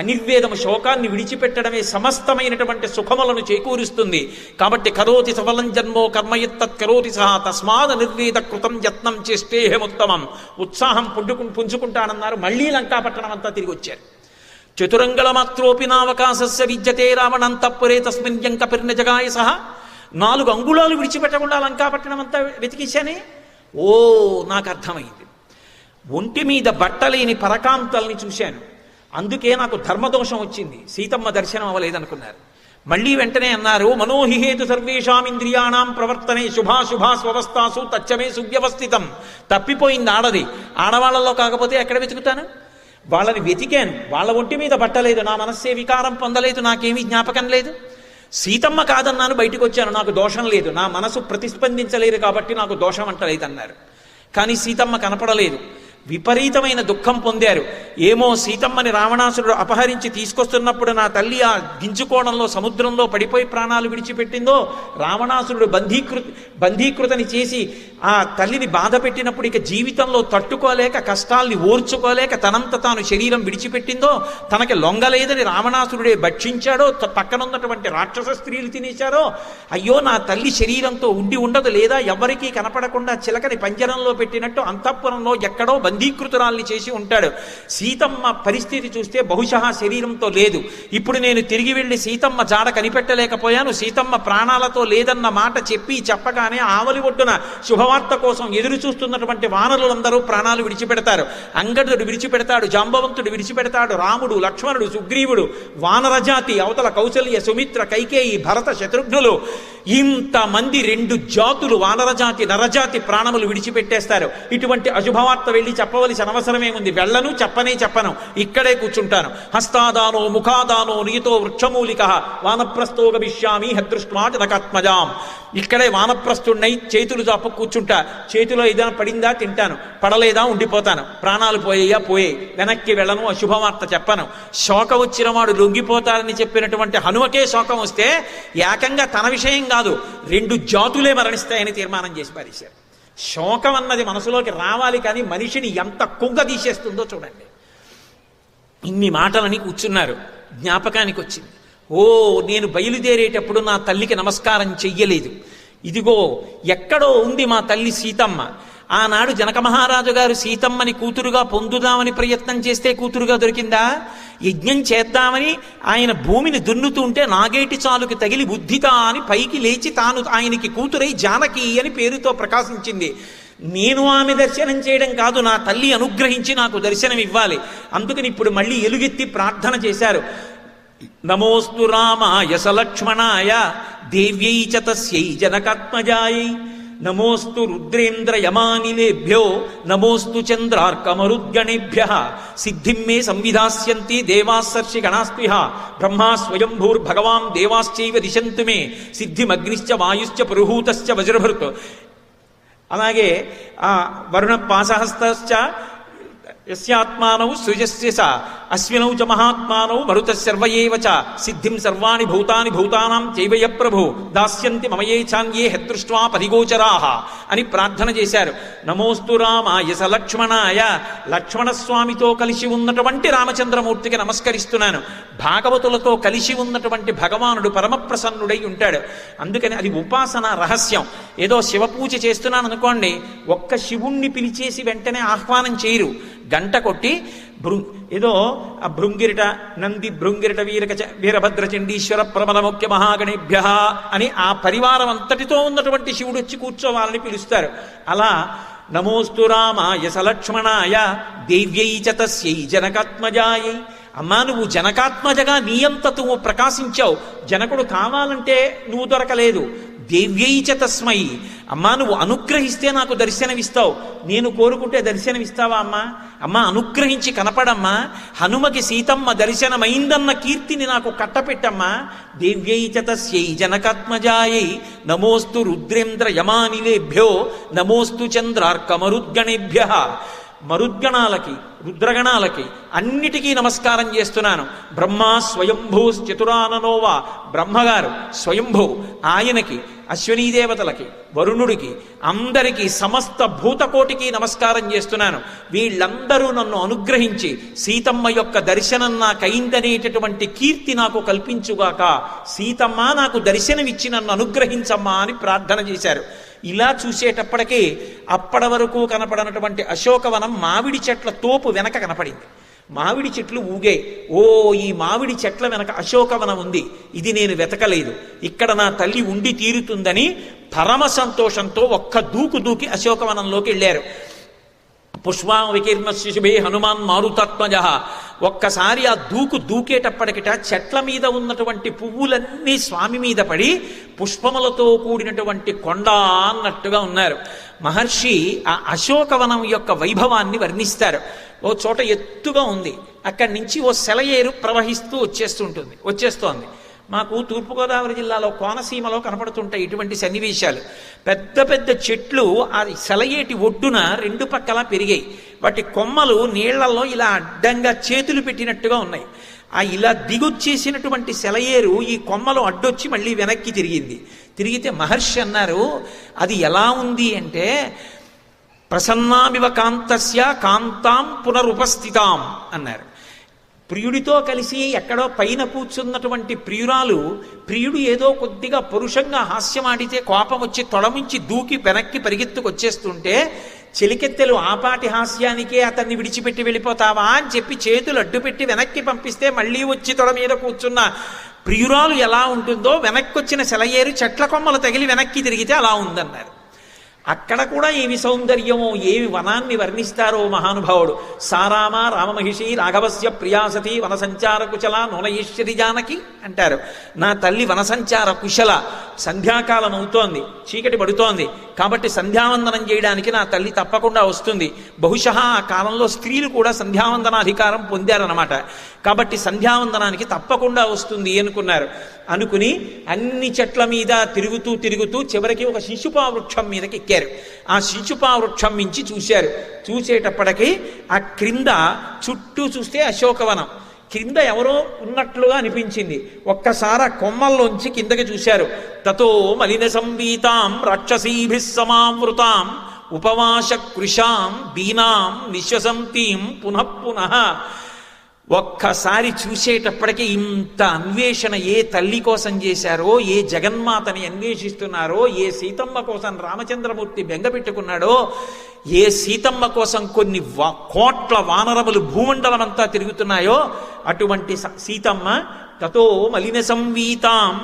అనిర్వేదము శోకాన్ని విడిచిపెట్టడమే సమస్తమైనటువంటి సుఖములను చేకూరుస్తుంది. కాబట్టి కరోతి సఫలం జన్మో కర్మయత్తత్ కరోతి సహా తస్మాద్ అనిర్వేద కృతం యత్నం చేష్టేహముత్తమం. ఉత్సాహం పుంజుకుంటానన్నారు. మళ్ళీ లంకాపట్టణం అంతా తిరిగి వచ్చారు. చతురంగళ మాత్రోపి నావకాశస్య విద్యతే రావణంతఃపురే తస్మిన్ యంకపిర్నజగాయ సహ. 4 అంగుళాలు విడిచిపెట్టకుండా లంకాపట్టణం అంతా వెతికిశానే. ఓ, నాకు అర్థమైంది. ఒంటి మీద బట్టలేని పరకాంతల్ని చూశాను, అందుకే నాకు ధర్మదోషం వచ్చింది, సీతమ్మ దర్శనం అవ్వలేదనుకున్నారు. మళ్ళీ వెంటనే అన్నారు, మనోహిహేతు సర్వేషాం ఇంద్రియాణం ప్రవర్తనే శుభాశుభా స్వవస్థాసు తచ్చమే సువ్యవస్థితం. తప్పిపోయింది ఆడది, ఆడవాళ్లలో కాకపోతే ఎక్కడ వెతుకుతాను? వాళ్ళని వెతికాను, వాళ్ళ ఒంటి మీద బట్టలేదు, నా మనస్సే వికారం పొందలేదు, నాకేమీ జ్ఞాపకం లేదు. సీతమ్మ కాదన్నాను, బయటికి వచ్చాను, నాకు దోషం లేదు, నా మనసు ప్రతిస్పందించలేదు కాబట్టి నాకు దోషం అంటలేదన్నారు. కానీ సీతమ్మ కనపడలేదు. విపరీతమైన దుఃఖం పొందారు. ఏమో సీతమ్మని రావణాసురుడు అపహరించి తీసుకొస్తున్నప్పుడు నా తల్లి ఆ గింజుకోణంలో సముద్రంలో పడిపోయి ప్రాణాలు విడిచిపెట్టిందో, రావణాసురుడు బంధీకృతని చేసి ఆ తల్లిని బాధ పెట్టినప్పుడు ఇక జీవితంలో తట్టుకోలేక, కష్టాల్ని ఓర్చుకోలేక తనంత తాను శరీరం విడిచిపెట్టిందో, తనకి లొంగలేదని రావణాసురుడే భక్షించాడో, పక్కనున్నటువంటి రాక్షస స్త్రీలు తినేశారో, అయ్యో నా తల్లి శరీరంతో ఉండదు, లేదా ఎవరికీ కనపడకుండా చిలకని పంజరంలో పెట్టినట్టు అంతఃపురంలో ఎక్కడో బంధీకృతురాల్ని చేసి ఉంటాడు. సీతమ్మ పరిస్థితి చూస్తే బహుశా శరీరంతో లేదు. ఇప్పుడు నేను తిరిగి వెళ్ళి సీతమ్మ జాడ కనిపెట్టలేకపోయాను. సీతమ్మ ప్రాణాలతో లేదన్న మాట చెప్పగానే ఆవలి ఒడ్డున శుభవార్త కోసం ఎదురు చూస్తున్నటువంటి వానరులందరూ ప్రాణాలు విడిచిపెడతారు. అంగదుడు విడిచిపెడతాడు, జాంబవంతుడు విడిచిపెడతాడు, రాముడు, లక్ష్మణుడు, సుగ్రీవుడు, వానరజాతి అవతల కౌసల్య, సుమిత్ర, కైకేయి, భరత, శత్రుఘ్నులు, ఇంతమంది 2 జాతులు వానరజాతి, నరజాతి ప్రాణములు విడిచిపెట్టేస్తారు. ఇటువంటి అశుభవార్త వెళ్ళి చెప్పవలసిన అవసరమేముంది? వెళ్ళను, చెప్పను, ఇక్కడే కూర్చుంటాను. హస్తాదానో ముఖాదానో నియతో వృక్షమూలిక వానప్రస్థో గమిష్యామి హదృష్ట్వా జనకాత్మజాం. ఇక్కడే వానప్రస్థుడినై చేతులు చాపు కూర్చుంటా. చేతిలో ఏదైనా పడిందా తింటాను, పడలేదా ఉండిపోతాను. ప్రాణాలు పోయే వెనక్కి వెళ్ళను, అశుభవార్త చెప్పను. శోకం వచ్చిన వాడు లొంగిపోతారని చెప్పినటువంటి హనుమకే శోకం వస్తే ఏకంగా తన విషయం కాదు, 2 జాతులే మరణిస్తాయని తీర్మానం చేసి పారేశారు. శోకం అన్నది మనసులోకి రావాలి, కానీ మనిషిని ఎంత కుంగదీసేస్తుందో చూడండి. ఇన్ని మాటలని కూర్చున్నారు. జ్ఞాపకానికి వచ్చింది, ఓ నేను బయలుదేరేటప్పుడు నా తల్లికి నమస్కారం చెయ్యలేదు. ఇదిగో ఎక్కడో ఉంది మా తల్లి సీతమ్మ. ఆనాడు జనక మహారాజు గారు సీతమ్మని కూతురుగా పొందుదామని ప్రయత్నం చేస్తే కూతురుగా దొరికిందా? యజ్ఞం చేద్దామని ఆయన భూమిని దున్నుతూ ఉంటే నాగేటి చాలుకి తగిలి బుద్ధిత అని పైకి లేచి తాను ఆయనకి కూతురై జానకి అని పేరుతో ప్రకాశించింది. నేను ఆమె దర్శనం చేయడం కాదు, నా తల్లి అనుగ్రహించి నాకు దర్శనం ఇవ్వాలి. అందుకని ఇప్పుడు మళ్ళీ ఎలుగెత్తి ప్రార్థన చేశారు. నమోస్తు రామాయ సలక్ష్మణాయ దేవ్యై చ తస్యై జనకాత్మజాయై నమోస్తు రుద్రేంద్ర యమానిలేభ్యో నమోస్తు చంద్రార్కమరుద్గణేభ్య సిద్ధిం మే సంవిధాస్యంతి దేవాస్సర్షి గణాస్పిహ బ్రహ్మా స్వయంభూర్భగవాన్ దేవాశ్చైవ దిశంతు మే సిద్ధిమగ్నిశ్చ వాయుశ్చ పురుహూతశ్చ వజ్రభృత్. అలాగే వరుణ పాశహస్తశ్చ యస్యాత్మానౌ సృజస్య స అశ్వినౌ చ మహాత్మానౌ మరుత సర్వయేవ చ సిద్ధిం సర్వాణి భూతాని భూతానాం చైవయ ప్రభు దాస్యంతి మమయే చాన్యే హెదృష్ట్వా పరిగోచరాః అని ప్రార్థన చేశారు. నమోస్తు రామాయ సలక్ష్మణాయ, లక్ష్మణస్వామితో కలిసి ఉన్నటువంటి రామచంద్రమూర్తికి నమస్కరిస్తున్నాను. భాగవతులతో కలిసి ఉన్నటువంటి భగవానుడు పరమప్రసన్నుడై ఉంటాడు. అందుకని అది ఉపాసన రహస్యం. ఏదో శివపూజ చేస్తున్నాను అనుకోండి, ఒక్క శివుణ్ణి పిలిచేసి వెంటనే ఆహ్వానం చేయరు. గంట కొట్టి ఏదో ఆ భృంగిరిట నంది భృంగిరిట వీరభద్ర చండీశ్వర ప్రబల ముఖ్య మహాగణేభ్య అని ఆ పరివారం అంతటితో ఉన్నటువంటి శివుడు వచ్చి కూర్చోవాలని పిలుస్తారు. అలా నమోస్తు రామాయ సలక్ష్మణాయ దేవ్యై చ తస్యై జనకాత్మజాయై. అమ్మా, నువ్వు జనకాత్మజగా నీయంతతో ప్రకాశించావు. జనకుడు కావాలంటే నువ్వు దొరకలేదు. దేవ్యై చ తస్మై, అమ్మా నువ్వు అనుగ్రహిస్తే నాకు దర్శనమిస్తావు. నేను కోరుకుంటే దర్శనమిస్తావా అమ్మా? అమ్మా అనుగ్రహించి కనపడమ్మా. హనుమకి సీతమ్మ దర్శనమైందన్న కీర్తిని నాకు కట్టపెట్టమ్మా. దేవ్యై చ తస్యై జనకాత్మజాయై నమోస్తు రుద్రేంద్ర యమానిలేభ్యో నమోస్తు చంద్రార్కమరుద్గణేభ్య. మరుద్గణాలకి రుద్రగణాలకి అన్నిటికీ నమస్కారం చేస్తున్నాను. బ్రహ్మ స్వయంభూశ్చతురాననోవా, బ్రహ్మగారు స్వయంభూ, ఆయనకి అశ్వినీ దేవతలకి వరుణుడికి అందరికీ సమస్త భూతకోటికి నమస్కారం చేస్తున్నాను. వీళ్ళందరూ నన్ను అనుగ్రహించి సీతమ్మ యొక్క దర్శనం నాకైందనేటటువంటి కీర్తి నాకు కల్పించుగాక. సీతమ్మ నాకు దర్శనమిచ్చి నన్ను అనుగ్రహించమ్మా అని ప్రార్థన చేశారు. ఇలా చూసేటప్పటికీ అప్పటి వరకు కనపడనటువంటి అశోకవనం మామిడి చెట్ల తోపు వెనక కనపడింది. మామిడి చెట్లు ఊగే. ఓ, ఈ మామిడి చెట్ల వెనక అశోకవనం ఉంది, ఇది నేను వెతకలేదు, ఇక్కడ నా తల్లి ఉండి తీరుతుందని పరమ సంతోషంతో ఒక్క దూకు దూకి అశోకవనంలోకి వెళ్ళారు. పుష్పా వికీర్ణ శిశుభే హనుమాన్ మారుతాత్మజ. ఒక్కసారి ఆ దూకేటప్పటికిట చెట్ల మీద ఉన్నటువంటి పువ్వులన్నీ స్వామి మీద పడి పుష్పములతో కూడినటువంటి కొండ అన్నట్టుగా ఉన్నారు. మహర్షి ఆ అశోకవనం యొక్క వైభవాన్ని వర్ణిస్తారు. ఓ చోట ఎత్తుగా ఉంది, అక్కడి నుంచి ఓ సెలయేరు ప్రవహిస్తూ వచ్చేస్తోంది. మాకు తూర్పుగోదావరి జిల్లాలో కోనసీమలో కనపడుతుంటాయి ఇటువంటి సన్నివేశాలు. పెద్ద పెద్ద చెట్లు ఆ సెలయేటి ఒడ్డున రెండు పక్కలా పెరిగాయి. వాటి కొమ్మలు నీళ్లలో ఇలా అడ్డంగా చేతులు పెట్టినట్టుగా ఉన్నాయి. ఆ ఇలా దిగొచ్చేసినటువంటి సెలయేరు ఈ కొమ్మలు అడ్డొచ్చి మళ్ళీ వెనక్కి తిరిగితే మహర్షి అన్నారు, అది ఎలా ఉంది అంటే ప్రసన్నామివ కాంతస్య కాంతాం పునరుపస్థితాం అన్నారు. ప్రియుడితో కలిసి ఎక్కడో పైన కూర్చున్నటువంటి ప్రియుడు ఏదో కొద్దిగా పరుషంగా హాస్యమాడితే కోపం వచ్చి తొడముంచి దూకి వెనక్కి పరిగెత్తుకొచ్చేస్తుంటే చెలికెత్తెలు ఆపాటి హాస్యానికే అతన్ని విడిచిపెట్టి వెళ్ళిపోతావా అని చెప్పి చేతులు అడ్డుపెట్టి వెనక్కి పంపిస్తే మళ్ళీ వచ్చి తొడ మీద కూర్చున్న ప్రియురాలు ఎలా ఉంటుందో వెనక్కి వచ్చిన సెలయేరు చెట్ల కొమ్మలు తగిలి వెనక్కి తిరిగితే అలా ఉందన్నారు. అక్కడ కూడా ఏమి సౌందర్యమో, ఏమి వనాన్ని వర్ణిస్తారో మహానుభావుడు. సారామ రామమహిషి రాఘవస్య ప్రియాసతి వనసంచార కుశల నూనయేశ్వరి జానకి అంటారు. నా తల్లి వనసంచార కుశల. సంధ్యాకాలం అవుతోంది, చీకటి పడుతోంది, కాబట్టి సంధ్యావందనం చేయడానికి నా తల్లి తప్పకుండా వస్తుంది. బహుశः ఆ కాలంలో స్త్రీలు కూడా సంధ్యావందనాధికారం పొందారన్నమాట. కాబట్టి సంధ్యావందనానికి తప్పకుండా వస్తుంది అనుకుని అన్ని చెట్ల మీద తిరుగుతూ చివరికి ఒక శిశుపా వృక్షం మీదకి ఎక్కారు. ఆ శిశుపా వృక్షం మించి చూసేటప్పటికీ ఆ క్రింద చుట్టూ చూస్తే అశోకవనం, క్రింద ఎవరో ఉన్నట్లుగా అనిపించింది. ఒక్కసారి ఆ కొమ్మల్లోంచి కిందకి చూశారు. తతో మలిన సంవీతాం రాక్షసీభిః సమావృతాం ఉపవాస కృషాం దీనాం నిశ్వసంతీం పునః. ఒక్కసారి చూసేటప్పటికీ ఇంత అన్వేషణ ఏ తల్లి కోసం చేశారో, ఏ జగన్మాతని అన్వేషిస్తున్నారో, ఏ సీతమ్మ కోసం రామచంద్రమూర్తి బెంగపెట్టుకున్నాడో, ఏ సీతమ్మ కోసం కొన్ని కోట్ల వానరములు భూమండలమంతా తిరుగుతున్నాయో అటువంటి సీతమ్మ తతో మలిన సంవీతాం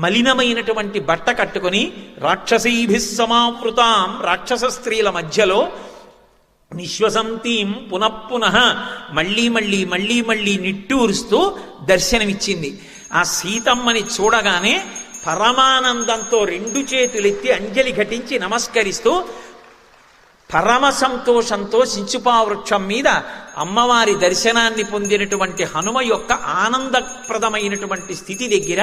మలినమైనటువంటి బట్ట కట్టుకొని రాక్షసీభిస్సమావృతాం రాక్షస స్త్రీల మధ్యలో నిశ్వసంతీం పునఃపునః మళ్ళీ మళ్ళీ మళ్ళీ మళ్ళీ నిట్టూరుస్తూ దర్శనమిచ్చింది. ఆ సీతమ్మని చూడగానే పరమానందంతో రెండు చేతులెత్తి అంజలి ఘటించి నమస్కరిస్తూ పరమ సంతోషంతో సించుపావృక్షం మీద అమ్మవారి దర్శనాన్ని పొందినటువంటి హనుమ యొక్క ఆనందప్రదమైనటువంటి స్థితి దగ్గర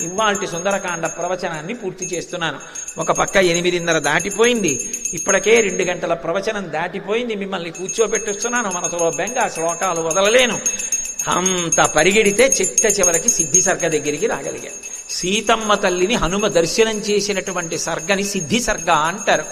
ఇవాల్టి సుందరకాండ ప్రవచనాన్ని పూర్తి చేస్తున్నాను. ఒక పక్క 8:30 దాటిపోయింది, ఇప్పటికే 2 గంటల ప్రవచనం దాటిపోయింది. మిమ్మల్ని కూర్చోబెట్టుస్తున్నాను, మనసులో బెంగ, శ్లోకాలు వదలలేను. అంత పరిగెడితే చివరికి సిద్ధి సర్గ దగ్గరికి రాగలిగాను. సీతమ్మ తల్లిని హనుమ దర్శనం చేసినటువంటి సర్గని సిద్ధి సర్గ అంటారు.